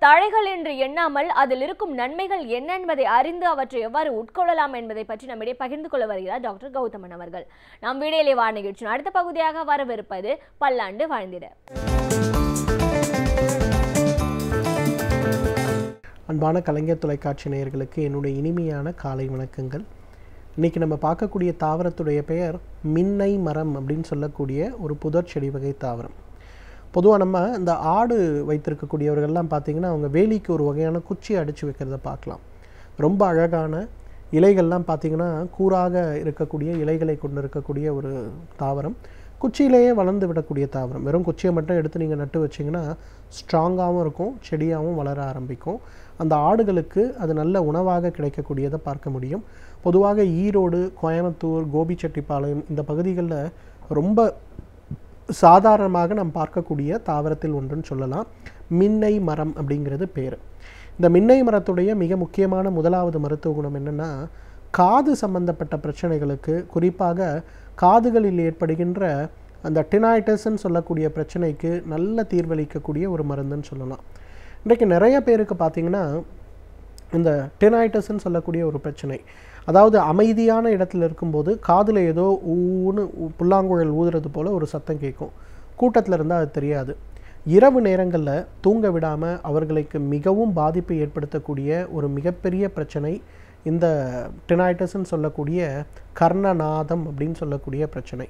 தடைகள் என்று எண்ணாமல் அதில் இருக்கும் நன்மைகள் என்ன என்பதை அறிந்து அவற்றை எவ்வாறு உட்கொள்ளலாம் என்பதை பற்றி நம்மிடையே பகிர்ந்து கொள்ள வருகிறார் டாக்டர் கௌதமன் அவர்கள். நம் வீடியோலே வா நிகழ்ச்சியின் அடுத்த பகுதியாக வரவிருப்பது பல்லாண்டு வாழ்ந்திட. அன்பான கலைஞர் தொலைக்காட்சி நேயர்களுக்கு என்னுடைய இனிமையான காலை வணக்கங்கள். இன்றைக்கி நம்ம பார்க்கக்கூடிய தாவரத்துடைய பெயர் மின்னை மரம் அப்படின்னு சொல்லக்கூடிய ஒரு புதர் செடி வகை தாவரம். பொதுவாக நம்ம இந்த ஆடு வைத்திருக்கக்கூடியவர்கள்லாம் பார்த்திங்கன்னா அவங்க வேலிக்கு ஒரு வகையான குச்சி அடித்து வைக்கிறத பார்க்கலாம். ரொம்ப அழகான இலைகள்லாம் பார்த்திங்கன்னா கூறாக இருக்கக்கூடிய இலைகளை கொண்டு இருக்கக்கூடிய ஒரு தாவரம். குச்சியிலேயே வளர்ந்து விடக்கூடிய தாவரம். வெறும் குச்சியை மட்டும் எடுத்து நீங்கள் நட்டு வச்சிங்கன்னா ஸ்ட்ராங்காகவும் இருக்கும், செடியாகவும் வளர ஆரம்பிக்கும். அந்த ஆடுகளுக்கு அது நல்ல உணவாக கிடைக்கக்கூடியதை பார்க்க முடியும். பொதுவாக ஈரோடு, கோயம்புத்தூர், கோபிச்செட்டிப்பாளையம் இந்த பகுதிகளில் ரொம்ப சாதாரணமாக நாம் பார்க்கக்கூடிய தாவரத்தில் ஒன்றுன்னு சொல்லலாம். மின்னை மரம் அப்படிங்கிறது பேர். இந்த மின்னை மரத்துடைய மிக முக்கியமான முதலாவது மருத்துவ குணம் என்னென்னா, காது சம்பந்தப்பட்ட பிரச்சனைகளுக்கு, குறிப்பாக காதுகளில் ஏற்படுகின்ற அந்த டினைட்டஸ்ன்னு சொல்லக்கூடிய பிரச்சனைக்கு நல்ல தீர்வளிக்கக்கூடிய ஒரு மருந்துன்னு சொல்லலாம். இன்றைக்கு நிறைய பேருக்கு பார்த்திங்கன்னா இந்த டினைட்டஸ்ன்னு சொல்லக்கூடிய ஒரு பிரச்சனை, அதாவது அமைதியான இடத்துல இருக்கும்போது காதில் ஏதோ ஊன்னு புல்லாங்குழல் ஊதுறது போல் ஒரு சத்தம் கேட்கும். கூட்டத்தில் இருந்தால் அது தெரியாது. இரவு நேரங்களில் தூங்க விடாமல் அவர்களுக்கு மிகவும் பாதிப்பை ஏற்படுத்தக்கூடிய ஒரு மிகப்பெரிய பிரச்சனை இந்த டினைட்டஸ்ன்னு சொல்லக்கூடிய கர்ணநாதம் அப்படின்னு சொல்லக்கூடிய பிரச்சனை.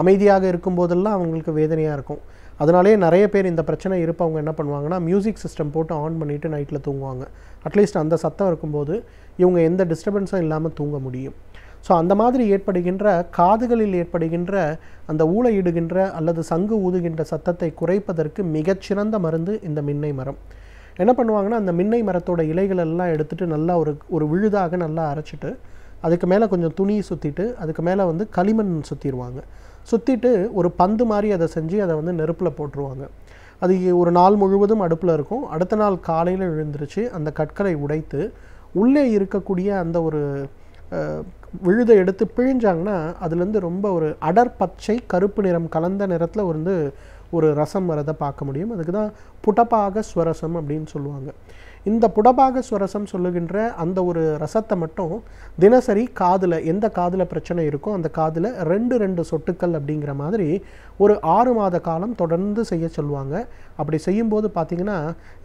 அமைதியாக இருக்கும்போதெல்லாம் அவங்களுக்கு வேதனையாக இருக்கும். அதனாலே நிறைய பேர் இந்த பிரச்சனை இருப்பவங்க என்ன பண்ணுவாங்கன்னா, மியூசிக் சிஸ்டம் போட்டு ஆன் பண்ணிவிட்டு நைட்டில் தூங்குவாங்க. அட்லீஸ்ட் அந்த சத்தம் இருக்கும்போது இவங்க எந்த டிஸ்டர்பன்ஸும் இல்லாமல் தூங்க முடியும். ஸோ அந்த மாதிரி ஏற்படுகின்ற காதுகளில் ஏற்படுகின்ற அந்த ஊளையிடுகின்ற அல்லது சங்கு ஊதுகின்ற சத்தத்தை குறைப்பதற்கு மிகச்சிறந்த மருந்து இந்த மின்னை மரம். என்ன பண்ணுவாங்கன்னா, அந்த மின்னை மரத்தோட இலைகள் எல்லாம் எடுத்துகிட்டு நல்லா ஒரு விழுதாக நல்லா அரைச்சிட்டு அதுக்கு மேலே கொஞ்சம் துணி சுற்றிட்டு அதுக்கு மேலே களிமண் சுற்றிடுவாங்க. சுற்றிட்டு ஒரு பந்து மாதிரி அதை செஞ்சு அதை நெருப்பில் போட்டுருவாங்க. அது ஒரு நாள் முழுவதும் அடுப்பில் இருக்கும். அடுத்த நாள் காலையில் எழுந்திருச்சு அந்த கற்களை உடைத்து உள்ளே இருக்கக்கூடிய அந்த ஒரு விழுதை எடுத்து பிழிஞ்சாங்கன்னா அதுலேருந்து ரொம்ப ஒரு அடர் பச்சை கருப்பு நிறம் கலந்த நிறத்தில் ஒரு ரசம் வரதை பார்க்க முடியும். அதுக்கு தான் புடபாக ஸ்வரசம் அப்படின்னு சொல்லுவாங்க. இந்த புடபாக ஸ்வரசம் சொல்லுகின்ற அந்த ஒரு ரசத்தை மட்டும் தினசரி காதில், எந்த காதில் பிரச்சனை இருக்கோ அந்த காதில் 2 சொட்டுக்கள் அப்படிங்கிற மாதிரி ஒரு 6 மாத காலம் தொடர்ந்து செய்ய சொல்லுவாங்க. அப்படி செய்யும்போது பார்த்திங்கன்னா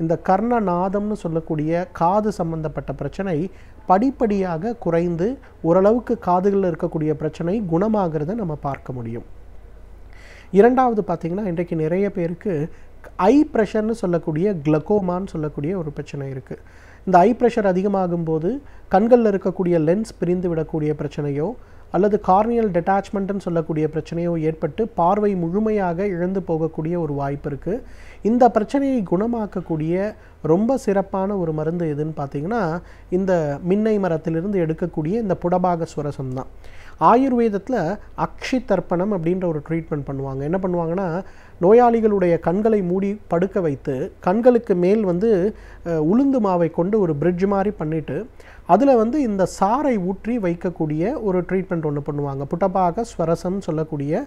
இந்த கர்ணநாதம்னு சொல்லக்கூடிய காது சம்பந்தப்பட்ட பிரச்சனை படிப்படியாக குறைந்து ஓரளவுக்கு காதுகளில் இருக்கக்கூடிய பிரச்சனை குணமாகிறத நம்ம பார்க்க முடியும். இரண்டாவது பார்த்திங்கன்னா, இன்றைக்கு நிறைய பேருக்கு ஐ ப்ரெஷர்னு சொல்லக்கூடிய கிளக்கோமான்னு சொல்லக்கூடிய ஒரு பிரச்சனை இருக்குது. இந்த ஐ ப்ரெஷர் அதிகமாகும் போது கண்களில் இருக்கக்கூடிய லென்ஸ் பிரிந்து விடக்கூடிய பிரச்சனையோ அல்லது கார்னியல் டெட்டாச்மெண்ட்டுன்னு சொல்லக்கூடிய பிரச்சனையோ ஏற்பட்டு பார்வை முழுமையாக இழந்து போகக்கூடிய ஒரு வாய்ப்பு இருக்குது. இந்த பிரச்சனையை குணமாக்கக்கூடிய ரொம்ப சிறப்பான ஒரு மருந்து எதுன்னு பார்த்திங்கன்னா, இந்த மின்னை மரத்திலிருந்து எடுக்கக்கூடிய இந்த புடபாக சுரசம் தான். ஆயுர்வேதத்தில் அக்ஷி தர்ப்பணம் அப்படின்ற ஒரு ட்ரீட்மெண்ட் பண்ணுவாங்க. என்ன பண்ணுவாங்கன்னா, நோயாளிகளுடைய கண்களை மூடி படுக்க வைத்து கண்களுக்கு மேல் உளுந்து மாவை கொண்டு ஒரு பிரிட்ஜ் மாதிரி பண்ணிவிட்டு அதில் இந்த சாறை ஊற்றி வைக்கக்கூடிய ஒரு ட்ரீட்மெண்ட் ஒன்று பண்ணுவாங்க. புடபாக ஸ்வரசம் சொல்லக்கூடிய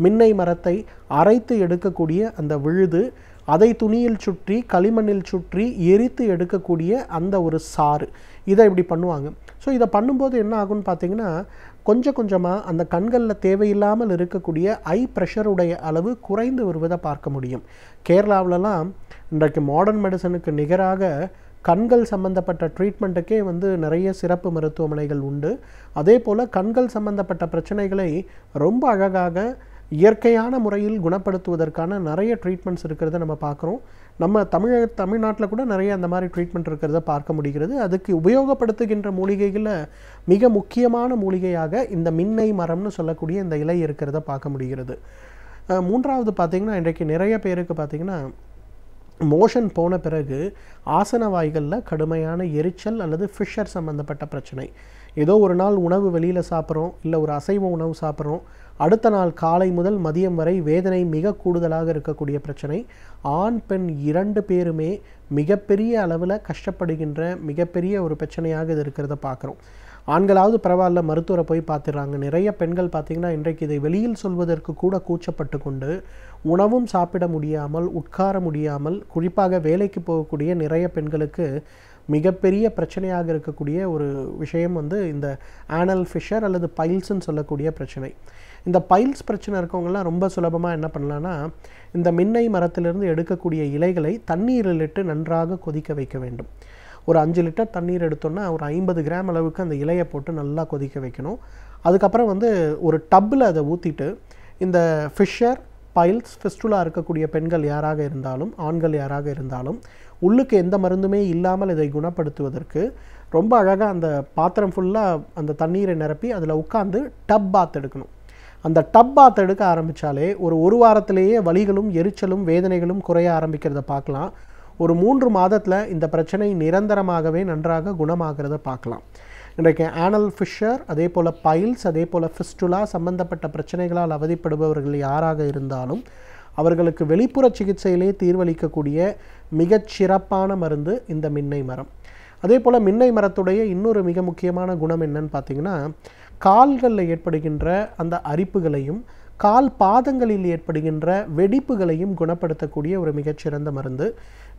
மின்னை மரத்தை அரைத்து எடுக்கக்கூடிய அந்த விழுது, அதை துணியில் சுற்றி களிமண்ணில் சுற்றி எரித்து எடுக்கக்கூடிய அந்த ஒரு சாறு, இதை இப்படி பண்ணுவாங்க. ஸோ இதை பண்ணும்போது என்ன ஆகும்னு பார்த்திங்கன்னா, கொஞ்சம் கொஞ்சமாக அந்த கண்களில் தேவையில்லாமல் இருக்கக்கூடிய ஐ ப்ரெஷருடைய அளவு குறைந்து வருவதை பார்க்க முடியும். கேரளாவிலலாம் இன்றைக்கு மாடர்ன் மெடிசனுக்கு நிகராக கண்கள் சம்பந்தப்பட்ட ட்ரீட்மெண்ட்டுக்கே நிறைய சிறப்பு மருத்துவமனைகள் உண்டு. அதே போல் கண்கள் சம்பந்தப்பட்ட பிரச்சனைகளை ரொம்ப அழகாக இயற்கையான முறையில் குணப்படுத்துவதற்கான நிறைய ட்ரீட்மெண்ட்ஸ் இருக்கிறத நம்ம பார்க்குறோம். நம்ம தமிழ்நாட்டில் கூட நிறைய அந்த மாதிரி ட்ரீட்மெண்ட் இருக்கிறத பார்க்க முடிகிறது. அதுக்கு உபயோகப்படுத்துகின்ற மூலிகைகளில் மிக முக்கியமான மூலிகையாக இந்த மின்னை மரம்னு சொல்லக்கூடிய இந்த இலை இருக்கிறத பார்க்க முடிகிறது. மூன்றாவது பார்த்திங்கன்னா, இன்றைக்கு நிறைய பேருக்கு பார்த்திங்கன்னா மோஷன் போன பிறகு ஆசன வாய்களில் கடுமையான எரிச்சல் அல்லது ஃபிஷர் சம்மந்தப்பட்ட பிரச்சனை. ஏதோ ஒரு நாள் உணவு வெளியில் சாப்பிட்றோம், இல்லை ஒரு அசைவ உணவு சாப்பிட்றோம், அடுத்த நாள் காலை முதல் மதியம் வரை வேதனை மிக கூடுதலாக இருக்கக்கூடிய பிரச்சனை. ஆண் பெண் 2 பேருமே மிகப்பெரிய அளவில் கஷ்டப்படுகின்ற மிகப்பெரிய ஒரு பிரச்சனையாக இது இருக்கிறத பார்க்குறோம். ஆண்களாவது பரவாயில்ல மருத்துவரை போய் பார்த்துடுறாங்க. நிறைய பெண்கள் பார்த்திங்கன்னா இன்றைக்கு இதை வெளியில் சொல்வதற்கு கூட கூச்சப்பட்டு கொண்டு உணவும் சாப்பிட முடியாமல், உட்கார முடியாமல், குறிப்பாக வேலைக்கு போகக்கூடிய நிறைய பெண்களுக்கு மிகப்பெரிய பிரச்சனையாக இருக்கக்கூடிய ஒரு விஷயம் வந்து இந்த ஆனல் ஃபிஷர் அல்லது பைல்ஸ்ன்னு சொல்லக்கூடிய பிரச்சனை. இந்த பைல்ஸ் பிரச்சனை இருக்கவங்கலாம் ரொம்ப சுலபமாக என்ன பண்ணலான்னா, இந்த மின்னை மரத்திலிருந்து எடுக்கக்கூடிய இலைகளை தண்ணீரில் இட்டு நன்றாக கொதிக்க வைக்க வேண்டும். ஒரு 5 லிட்டர் தண்ணீர் எடுத்தோன்னா ஒரு 50 கிராம் அளவுக்கு அந்த இலையை போட்டு நல்லா கொதிக்க வைக்கணும். அதுக்கப்புறம் வந்து ஒரு டப்பில் அதை ஊற்றிட்டு இந்த ஃபிஷர், பைல்ஸ், ஃபிஸ்டுலா இருக்கக்கூடிய பெண்கள் யாராக இருந்தாலும், ஆண்கள் யாராக இருந்தாலும், உள்ளுக்கு எந்த மருந்துமே இல்லாமல் இதை குணப்படுத்துவதற்கு ரொம்ப அழகாக அந்த பாத்திரம் ஃபுல்லாக அந்த தண்ணீரை நிரப்பி அதில் உட்காந்து டப் பாத் எடுக்கணும். அந்த டப் பாத் எடுக்க ஆரம்பித்தாலே ஒரு வாரத்திலேயே வலிகளும் எரிச்சலும் வேதனைகளும் குறைய ஆரம்பிக்கிறத பார்க்கலாம். ஒரு 3 மாதத்தில் இந்த பிரச்சனை நிரந்தரமாகவே நன்றாக குணமாகிறத பார்க்கலாம். இன்றைக்கு ஆனல் ஃபிஷர், அதே போல் பைல்ஸ், அதே போல் ஃபிஸ்டுலா சம்பந்தப்பட்ட பிரச்சனைகளால் அவதிப்படுபவர்கள் யாராக இருந்தாலும் அவர்களுக்கு வெளிப்புற சிகிச்சையிலே தீர்வளிக்கக்கூடிய மிகச் சிறப்பான மருந்து இந்த மின்னை மரம். அதே போல் மின்னை மரத்துடைய இன்னொரு மிக முக்கியமான குணம் என்னன்னு பார்த்தீங்கன்னா, கால்களில் ஏற்படுகின்ற அந்த அரிப்புகளையும் கால் பாதங்களில் ஏற்படுகின்ற வெடிப்புகளையும் குணப்படுத்தக்கூடிய ஒரு மிகச்சிறந்த மருந்து.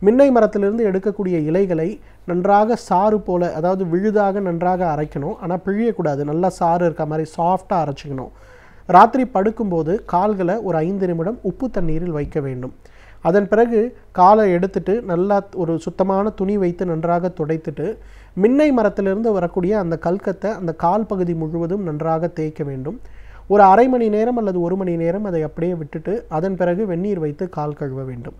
மின்னை மரத்திலிருந்து எடுக்கக்கூடிய இலைகளை நன்றாக சாறு போல், அதாவது விழுதாக நன்றாக அரைக்கணும். ஆனால் பிழியக்கூடாது, நல்லா சாறு இருக்க மாதிரி சாஃப்டாக அரைச்சிக்கணும். ராத்திரி படுக்கும்போது கால்களை ஒரு 5 நிமிடம் உப்பு தண்ணீரில் வைக்க வேண்டும். அதன் பிறகு காலை எடுத்துட்டு நல்லா ஒரு சுத்தமான துணி வைத்து நன்றாக துடைத்துட்டு மின்னை மரத்திலிருந்து வரக்கூடிய அந்த கல்கத்தை அந்த கால் பகுதி முழுவதும் நன்றாக தேய்க்க வேண்டும். ஒரு அரை மணி நேரம் அல்லது 1 மணி நேரம் அதை அப்படியே விட்டுட்டு அதன் பிறகு வெந்நீர் வைத்து கால் கழுவ வேண்டும்.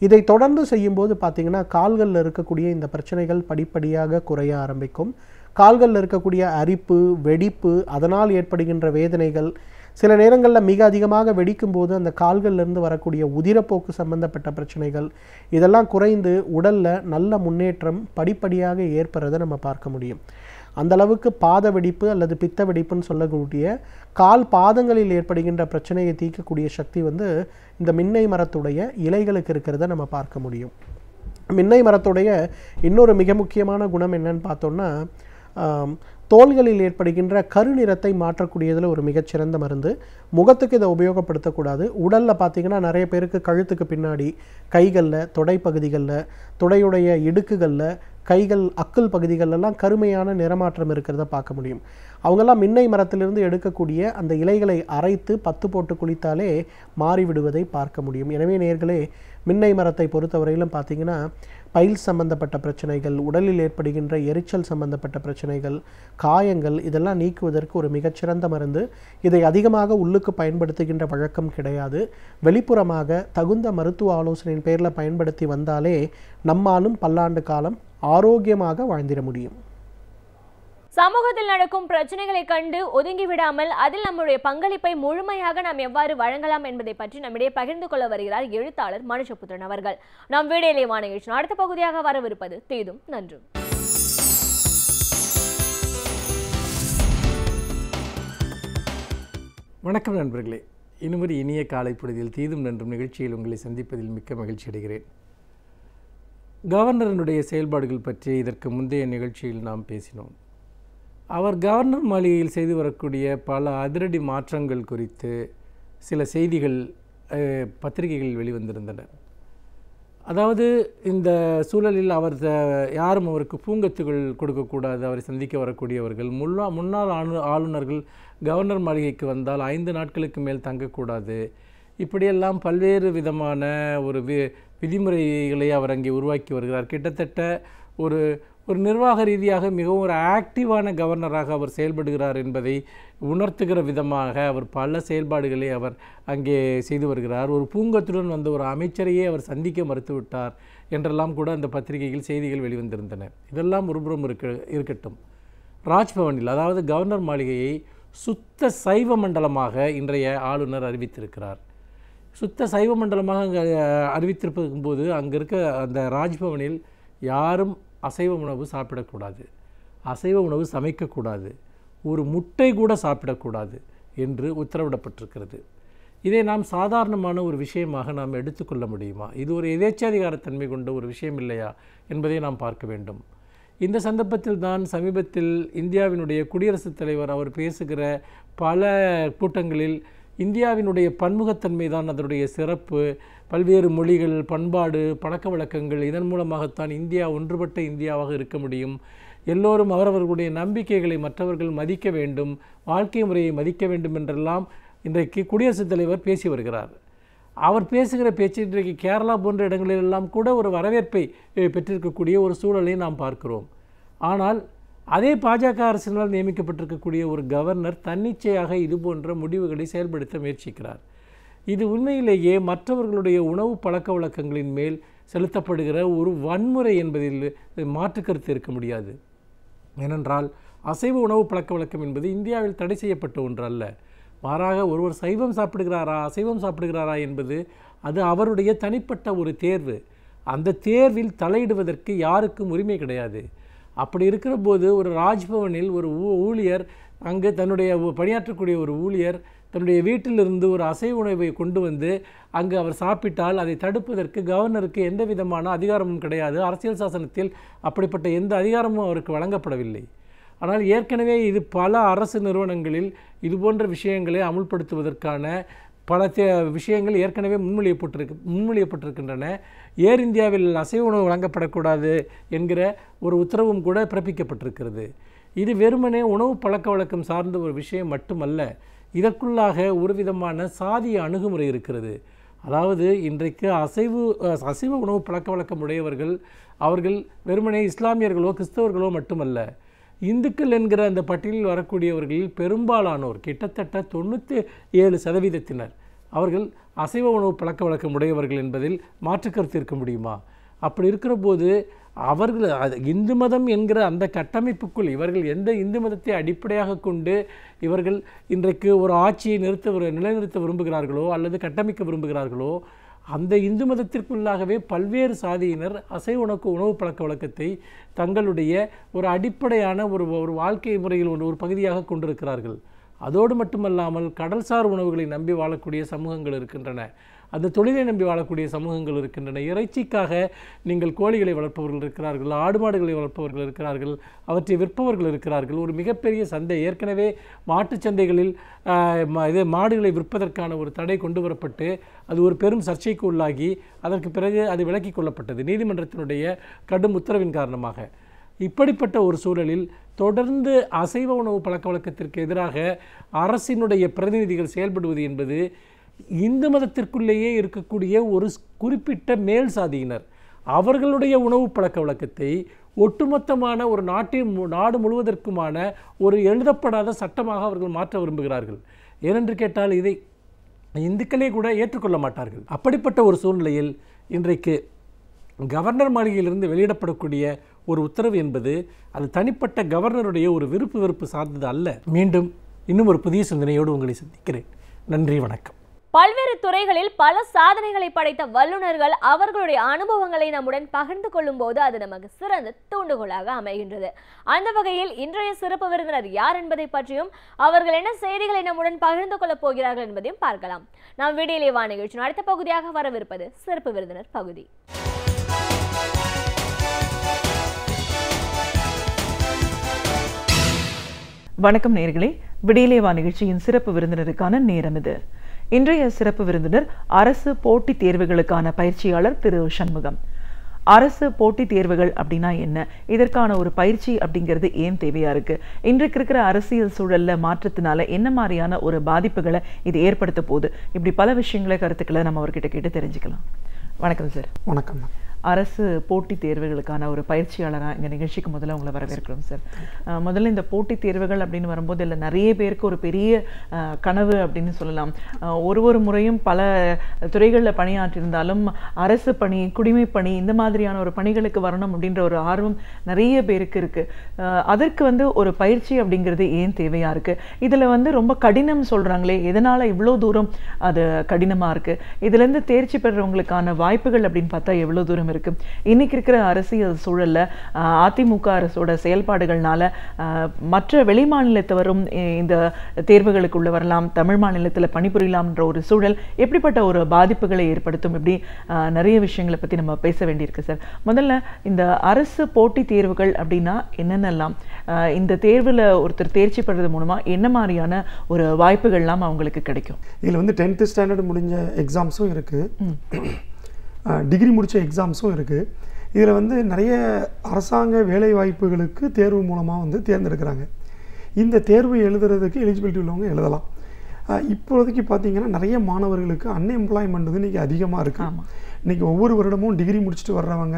இதை தொடர்ந்து செய்யும்போது பார்த்திங்கன்னா கால்களில் இருக்கக்கூடிய இந்த பிரச்சனைகள் படிப்படியாக குறைய ஆரம்பிக்கும். கால்களில் இருக்கக்கூடிய அரிப்பு, வெடிப்பு, அதனால் ஏற்படுகின்ற வேதனைகள், சில நேரங்களில் மிக அதிகமாக வெடிக்கும் போது அந்த கால்களிலிருந்து வரக்கூடிய உதிரப்போக்கு சம்பந்தப்பட்ட பிரச்சனைகள், இதெல்லாம் குறைந்து உடலில் நல்ல முன்னேற்றம் படிப்படியாக ஏற்படுறதை நம்ம பார்க்க முடியும். அந்த அளவுக்கு பாத வெடிப்பு அல்லது பித்த வெடிப்புன்னு சொல்லக்கூடிய கால் பாதங்களில் ஏற்படுகின்ற பிரச்சனையை தீர்க்கக்கூடிய சக்தி வந்து இந்த மின்னை மரத்துடைய இலைகளுக்கு இருக்கிறத நம்ம பார்க்க முடியும். மின்னை மரத்துடைய இன்னொரு மிக முக்கியமான குணம் என்னன்னு பார்த்தோம்னா, தோள்களில் ஏற்படுகின்ற கருநிறத்தை மாற்றக்கூடியதில் ஒரு மிகச்சிறந்த மருந்து. முகத்துக்கு இதை உபயோகப்படுத்தக்கூடாது. உடலில் பார்த்திங்கன்னா நிறைய பேருக்கு கழுத்துக்கு பின்னாடி, கைகளில், தொடைப்பகுதிகளில், தொடையுடைய இடுக்குகளில், கைகள் அக்குள் பகுதிகளெல்லாம் கருமையான நிறமாற்றம் இருக்கிறத பார்க்க முடியும். அவங்கெல்லாம் மின்னை மரத்திலிருந்து எடுக்கக்கூடிய அந்த இலைகளை அரைத்து பத்து போட்டு குளித்தாலே மாறிவிடுவதை பார்க்க முடியும். எனவே நேயர்களே, மின்னை மரத்தை பொறுத்தவரையிலும் பார்த்திங்கன்னா பைல்ஸ் சம்பந்தப்பட்ட பிரச்சனைகள், உடலில் ஏற்படுகின்ற எரிச்சல் சம்பந்தப்பட்ட பிரச்சனைகள், காயங்கள், இதெல்லாம் நீக்குவதற்கு ஒரு மிகச்சிறந்த மருந்து. இதை அதிகமாக உள்ளுக்கு பயன்படுத்துகின்ற வழக்கம் கிடையாது. வெளிப்புறமாக தகுந்த மருத்துவ ஆலோசனையின் பேரில் பயன்படுத்தி வந்தாலே நம்மாலும் பல்லாண்டு காலம் ஆரோக்கியமாக வாழ்ந்திட முடியும். சமூகத்தில் நடக்கும் பிரச்சனைகளை கண்டு ஒதுங்கி விடாமல் அதில் நம்முடைய பங்களிப்பை முழுமையாக நாம் எவ்வாறு வழங்கலாம் என்பதை பற்றி நம்மிடையே பகிர்ந்து கொள்ள வருகிறார் எழுத்தாளர் மனுஷபுத்திரன் அவர்கள். நாம் வீடியோலே நிகழ்ச்சி அடுத்த பகுதியாக வரவிருப்பது தீதும் நன்றும். வணக்கம் நண்பர்களே, இன்னும் இனிய காலை பொழுதில் தீதும் நன்றும் நிகழ்ச்சியில் உங்களை சந்திப்பதில் மிக்க மகிழ்ச்சி அடைகிறேன். கவர்னருடைய செயல்பாடுகள் பற்றி இதற்கு முந்தைய நிகழ்ச்சியில் நாம் பேசினோம். அவர் கவர்னர் மாளிகையில் செய்து வரக்கூடிய பல அதிரடி மாற்றங்கள் குறித்து சில செய்திகள் பத்திரிகைகளில் வெளிவந்திருந்தன. அதாவது இந்த சூழலில் அவர் யாரும் அவருக்கு பூங்கத்துகள் கொடுக்கக்கூடாது, அவரை சந்திக்க வரக்கூடியவர்கள், முன்னாள் ஆளுநர்கள் கவர்னர் மாளிகைக்கு வந்தால் 5 நாட்களுக்கு மேல் தங்கக்கூடாது, இப்படியெல்லாம் பல்வேறு விதமான ஒரு விதிமுறைகளை அவர் அங்கே உருவாக்கி வருகிறார். கிட்டத்தட்ட ஒரு நிர்வாக ரீதியாக மிகவும் ஒரு ஆக்டிவான கவர்னராக அவர் செயல்படுகிறார் என்பதை உணர்த்துகிற விதமாக அவர் பல செயல்பாடுகளை அவர் அங்கே செய்து வருகிறார். ஒரு பூங்கத்துடன் வந்த ஒரு அமைச்சரையே அவர் சந்திக்க மறுத்துவிட்டார் என்றெல்லாம் கூட அந்த பத்திரிகையில் செய்திகள் வெளிவந்திருந்தன. இதெல்லாம் ஒருபுறம் இருக்கட்டும். ராஜ்பவனில், அதாவது கவர்னர் மாளிகையை சுத்த சைவ மண்டலமாக இன்றைய ஆளுநர் அறிவித்திருக்கிறார். சுத்த சைவ மண்டலமாக அறிவித்திருக்கும் போது அங்கே இருக்க அந்த ராஜ்பவனில் யாரும் அசைவ உணவு சாப்பிடக்கூடாது, அசைவ உணவு சமைக்கக்கூடாது, ஒரு முட்டை கூட சாப்பிடக்கூடாது என்று உத்தரவிடப்பட்டிருக்கிறது. இதை நாம் சாதாரணமான ஒரு விஷயமாக நாம் எடுத்துக்கொள்ள முடியுமா? இது ஒரு எதேச்சாதிகாரத்தன்மை கொண்ட ஒரு விஷயம் இல்லையா என்பதை நாம் பார்க்க வேண்டும். இந்த சந்தர்ப்பத்தில் தான் சமீபத்தில் இந்தியாவினுடைய குடியரசுத் தலைவர் அவர் பேசுகிற பல கூட்டங்களில் இந்தியாவினுடைய பன்முகத்தன்மை தான் அதனுடைய சிறப்பு, பல்வேறு மொழிகள், பண்பாடு, பழக்க வழக்கங்கள், இதன் மூலமாகத்தான் இந்தியா ஒன்றுபட்ட இந்தியாவாக இருக்க முடியும், எல்லோரும் அவரவர்களுடைய நம்பிக்கைகளை மற்றவர்கள் மதிக்க வேண்டும், வாழ்க்கை முறையை மதிக்க வேண்டும் என்றெல்லாம் இன்றைக்கு குடியரசுத் தலைவர் பேசி வருகிறார். அவர் பேசுகிற பேச்சு இன்றைக்கு கேரளா போன்ற இடங்களிலெல்லாம் கூட ஒரு வரவேற்பை பெற்றிருக்கக்கூடிய ஒரு சூழலை நாம் பார்க்கிறோம். ஆனால் அதே பாஜக அரசினால் நியமிக்கப்பட்டிருக்கக்கூடிய ஒரு கவர்னர் தன்னிச்சையாக இது போன்ற முடிவுகளை செயல்படுத்த முயற்சிக்கிறார். இது உண்மையிலேயே மற்றவர்களுடைய உணவு பழக்க வழக்கங்களின் மேல் செலுத்தப்படுகிற ஒரு வன்முறை என்பதில் மாற்று கருத்து இருக்க முடியாது. ஏனென்றால் அசைவ உணவு பழக்க வழக்கம் என்பது இந்தியாவில் தடை செய்யப்பட்ட ஒன்று அல்ல. மாறாக ஒருவர் சைவம் சாப்பிடுகிறாரா அசைவம் சாப்பிடுகிறாரா என்பது அது அவருடைய தனிப்பட்ட ஒரு தேர்வு. அந்த தேர்வில் தலையிடுவதற்கு யாருக்கும் உரிமை கிடையாது. அப்படி இருக்கிற போது ஒரு ராஜ்பவனில் ஒரு ஊழியர், அங்கு தன்னுடைய பணியாற்றக்கூடிய ஒரு ஊழியர் தன்னுடைய வீட்டிலிருந்து ஒரு அசைவ உணவை கொண்டு வந்து அங்கு அவர் சாப்பிட்டால் அதை தடுப்பதற்கு கவர்னருக்கு எந்த விதமான அதிகாரமும் கிடையாது. அரசியல் சாசனத்தில் அப்படிப்பட்ட எந்த அதிகாரமும் அவருக்கு வழங்கப்படவில்லை. ஆனால் ஏற்கனவே இது பல அரசு நிறுவனங்களில் இதுபோன்ற விஷயங்களை அமுல்படுத்துவதற்கான பல விஷயங்கள் ஏற்கனவே முன்மொழியப்பட்டிருக்கின்றன. ஏர் இந்தியாவில் அசைவ உணவு வழங்கப்படக்கூடாது என்கிற ஒரு உத்தரவும் கூட பிறப்பிக்கப்பட்டிருக்கிறது. இது வெறுமனே உணவு பழக்க வழக்கம் சார்ந்த ஒரு விஷயம் மட்டுமல்ல, இதற்குள்ளாக ஒரு விதமான சாதிய அணுகுமுறை இருக்கிறது. அதாவது இன்றைக்கு அசைவ உணவு பழக்க வழக்கம் உடையவர்கள் அவர்கள் வெறுமனே இஸ்லாமியர்களோ கிறிஸ்தவர்களோ மட்டுமல்ல, இந்துக்கள் என்கிற அந்த பட்டியலில் வரக்கூடியவர்களில் பெரும்பாலானோர், கிட்டத்தட்ட 97% அவர்கள் அசைவ உணவு பழக்க வழக்கம் உடையவர்கள் என்பதில் மாற்றுக்கருத்து இருக்க முடியுமா? அப்படி இருக்கிற போது அவர்கள் இந்து மதம் என்கிற அந்த கட்டமைப்புக்குள் இவர்கள் எந்த இந்து மதத்தை அடிப்படையாக கொண்டு இவர்கள் இன்றைக்கு ஒரு ஆட்சியை நிலைநிறுத்த விரும்புகிறார்களோ அல்லது கட்டமைக்க விரும்புகிறார்களோ, அந்த இந்து மதத்திற்குள்ளாகவே பல்வேறு சாதியினர் அசைவ உணவு பழக்க வழக்கத்தை தங்களுடைய ஒரு அடிப்படையான ஒரு வாழ்க்கை முறையில் ஒரு பகுதியாக கொண்டிருக்கிறார்கள். அதோடு மட்டுமல்லாமல் கடல்சார் உணவுகளை நம்பி வாழக்கூடிய சமூகங்கள் இருக்கின்றன, அந்த தொழிலை நம்பி வாழக்கூடிய சமூகங்கள் இருக்கின்றன. இறைச்சிக்காக நீங்கள் கோழிகளை வளர்ப்பவர்கள் இருக்கிறார்கள், ஆடு மாடுகளை வளர்ப்பவர்கள் இருக்கிறார்கள், அவற்றை விற்பவர்கள் இருக்கிறார்கள். ஒரு மிகப்பெரிய சந்தை, ஏற்கனவே மாட்டுச் சந்தைகளில் மாடுகளை விற்பதற்கான ஒரு தடை கொண்டு வரப்பட்டு அது ஒரு பெரும் சர்ச்சைக்கு உள்ளாகி அதற்கு பிறகு அது விலக்கிக் கொள்ளப்பட்டது நீதிமன்றத்தினுடைய கடும் உத்தரவின் காரணமாக. இப்படிப்பட்ட ஒரு சூழலில் தொடர்ந்து அசைவ உணவு பழக்க வழக்கத்திற்கு எதிராக அரசினுடைய பிரதிநிதிகள் செயல்படுவது என்பது இந்து மதத்திற்குள்ளேயே இருக்கக்கூடிய ஒரு குறிப்பிட்ட மேல் சாதியினர் அவர்களுடைய உணவு பழக்க வழக்கத்தை ஒட்டுமொத்தமான ஒரு நாடு முழுவதற்குமான ஒரு எழுதப்படாத சட்டமாக அவர்கள் மாற்ற விரும்புகிறார்கள். ஏனென்று கேட்டால் இதை இந்துக்களே கூட ஏற்றுக்கொள்ள மாட்டார்கள். அப்படிப்பட்ட ஒரு சூழ்நிலையில் இன்றைக்கு கவர்னர் மாளிகையிலிருந்து வெளியிடப்படக்கூடிய ஒரு உத்தரவு என்பது அது தனிப்பட்ட கவர்னருடைய ஒரு விருப்பு வெறுப்பு சார்ந்தது அல்ல. மீண்டும் இன்னும் ஒரு புதிய சிந்தனையோடு உங்களை சந்திக்கிறேன். நன்றி, வணக்கம். பல்வேறு துறைகளில் பல சாதனைகளை படைத்த வல்லுநர்கள் அவர்களுடைய அனுபவங்களை நம்முடன் பகிர்ந்து கொள்ளும் போது அது நமக்கு சிறந்த தூண்டுகோலாக அமைகின்றது. அந்த வகையில் இன்றைய சிறப்பு விருந்தினர் யார் என்பதை பற்றியும் அவர்கள் என்ன செய்திகளை நம்முடன் பகிர்ந்து கொள்ளப் போகிறார்கள் என்பதையும் பார்க்கலாம். நாம் வீடியோலே வா நிகழ்ச்சியின் அடுத்த பகுதியாக வரவிருப்பது சிறப்பு விருந்தினர் பகுதி. வணக்கம் நேயர்களே, விடியலே வா நிகழ்ச்சியின் சிறப்பு விருந்தினருக்கான நேரம் இது. இன்றைய சிறப்பு விருந்தினர் அரசு போட்டித் தேர்வுகளுக்கான பயிற்சியாளர் திரு சண்முகம். அரசு போட்டித் தேர்வுகள் அப்படின்னா என்ன, இதற்கான ஒரு பயிற்சி அப்படிங்கிறது ஏன் தேவையா இருக்கு, இன்றைக்கு இருக்கிற அரசியல் சூழல்ல மாற்றத்தினால என்ன மாதிரியான ஒரு பாதிப்புகளை இது ஏற்படுத்த போகுது, இப்படி பல விஷயங்களை கருத்துக்களை நம்ம அவர்கிட்ட கேட்டு தெரிஞ்சுக்கலாம். வணக்கம் சார். வணக்கம். அரசு போட்டித் தேர்வுகளுக்கான ஒரு பயிற்சியாளராக இந்த நிகழ்ச்சிக்கு முதல்ல உங்களை வரவேற்கிறோம் சார். முதல்ல இந்த போட்டித் தேர்வுகள் அப்படின்னு வரும்போது இல்லை நிறைய பேருக்கு ஒரு பெரிய கனவு அப்படின்னு சொல்லலாம். ஒரு முறையும் பல துறைகளில் பணியாற்றியிருந்தாலும் அரசு பணி, குடிமை பணி, இந்த மாதிரியான ஒரு பணிகளுக்கு வரணும் அப்படின்ற ஒரு ஆர்வம் நிறைய பேருக்கு இருக்குது. அதற்கு ஒரு பயிற்சி அப்படிங்கிறது ஏன் தேவையாக இருக்குது? இதில் ரொம்ப கடினம் சொல்கிறாங்களே, எதனால் இவ்வளோ தூரம் அது கடினமாக இருக்குது? இதுலேருந்து தேர்ச்சி பெறுறவங்களுக்கான வாய்ப்புகள் அப்படின்னு பார்த்தா எவ்வளோ தூரம் இருக்கு. இன்னைக்கு இருக்கிற அரசியல் சூழல்ல அதிமுக அரசோட செயல்பாடுகள்னால மற்ற வெளி மாநிலத்தவரும் இந்த தேர்வுகளுக்குள்ள வரலாம், தமிழ் மாநிலத்தில் பணிபுரியலாம்ன்ற ஒரு சூழல் எப்படிப்பட்ட ஒரு பாதிப்புகளை ஏற்படுத்தும்? இப்படி நிறைய விஷயங்களை பத்தி நம்ம பேச வேண்டியிருக்கு சார். முதல்ல இந்த அரசு போட்டி தேர்வுகள் அப்படின்னா என்னென்னலாம், இந்த தேர்வுல ஒருத்தர் தேர்ச்சி பெறது மூலமா என்ன மாதிரியான ஒரு வாய்ப்புகள்லாம் அவங்களுக்கு கிடைக்கும்? இதில் வந்து 10th ஸ்டாண்டர்ட் முடிஞ்ச எக்ஸாம்ஸும் இருக்குது, டிகிரி முடித்த எக்ஸாம்ஸும் இருக்குது. இதில் வந்து நிறைய அரசாங்க வேலை வாய்ப்புகளுக்கு தேர்வு மூலமாக வந்து தேர்ந்தெடுக்கிறாங்க. இந்த தேர்வு எழுதுறதுக்கு எலிஜிபிலிட்டி உள்ளவங்க எழுதலாம். இப்போதைக்கு பார்த்தீங்கன்னா நிறைய மாணவர்களுக்கு அன்எம்ப்ளாய்மெண்ட் வந்து இன்றைக்கி அதிகமாக இருக்குது. இன்றைக்கி ஒவ்வொரு வருடமும் டிகிரி முடிச்சுட்டு வர்றவங்க,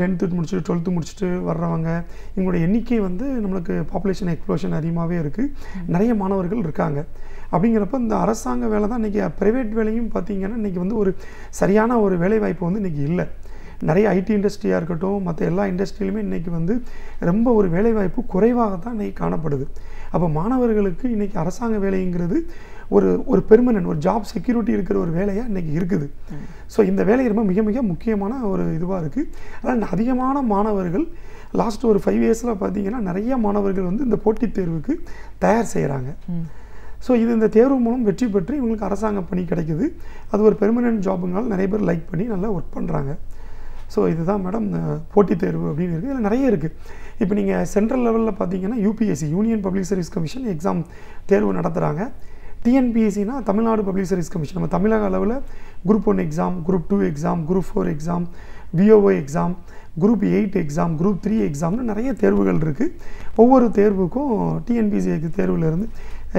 10th முடிச்சுட்டு 12th முடிச்சுட்டு வர்றவங்க, இவங்களோட எண்ணிக்கை வந்து நம்மளுக்கு பாப்புலேஷன் எக்ஸ்ப்ளோஷன் அதிகமாகவே இருக்குது. நிறைய மாணவர்கள் இருக்காங்க. அப்படிங்கிறப்ப இந்த அரசாங்க வேலை தான் இன்றைக்கி, ப்ரைவேட் வேலையும் பார்த்திங்கன்னா இன்றைக்கி வந்து ஒரு சரியான ஒரு வேலைவாய்ப்பு வந்து இன்றைக்கி இல்லை. நிறைய ஐடி இண்டஸ்ட்ரியாக இருக்கட்டும், மற்ற எல்லா இண்டஸ்ட்ரியிலுமே இன்றைக்கி வந்து ரொம்ப ஒரு வேலைவாய்ப்பு குறைவாக தான் இன்றைக்கி காணப்படுது. அப்போ மாணவர்களுக்கு இன்றைக்கி அரசாங்க வேலைங்கிறது ஒரு பெர்மனன்ட், ஒரு ஜாப் செக்யூரிட்டி இருக்கிற ஒரு வேலையாக இன்றைக்கி இருக்குது. ஸோ இந்த வேலை ரொம்ப மிக மிக முக்கியமான ஒரு இதுவாக இருக்குது. அதனால் அதிகமான மாணவர்கள் லாஸ்ட் ஒரு 5 இயர்ஸில் பார்த்திங்கன்னா நிறைய மாணவர்கள் வந்து இந்த போட்டித் தேர்வுக்கு தயார் செய்கிறாங்க. ஸோ இது இந்த தேர்வு மூலம் வெற்றி பெற்று இவங்களுக்கு அரசாங்க பணி கிடைக்குது. அது ஒரு பெர்மனன்ட் ஜாபுங்கனால நிறைய பேர் லைக் பண்ணி நல்லா ஒர்க் பண்ணுறாங்க. ஸோ இதுதான் மேடம் போட்டித் தேர்வு அப்படின்னு இருக்குது. இதில் நிறைய இருக்குது. இப்போ நீங்கள் சென்ட்ரல் லெவலில் பார்த்தீங்கன்னா UPSC, union public service commission exam தேர்வு நடத்துகிறாங்க. டிஎன்பிஎஸ்சினா தமிழ்நாடு பப்ளிக் சர்வீஸ் கமிஷன். நம்ம தமிழக அளவில் group 1 exam, group 2 exam, group 4 exam, விஓஓ exam, group 8 exam, group 3 எக்ஸாம்னு நிறைய தேர்வுகள் இருக்குது. ஒவ்வொரு தேர்வுக்கும் டிஎன்பிஎஸ்சி தேர்வுலேருந்து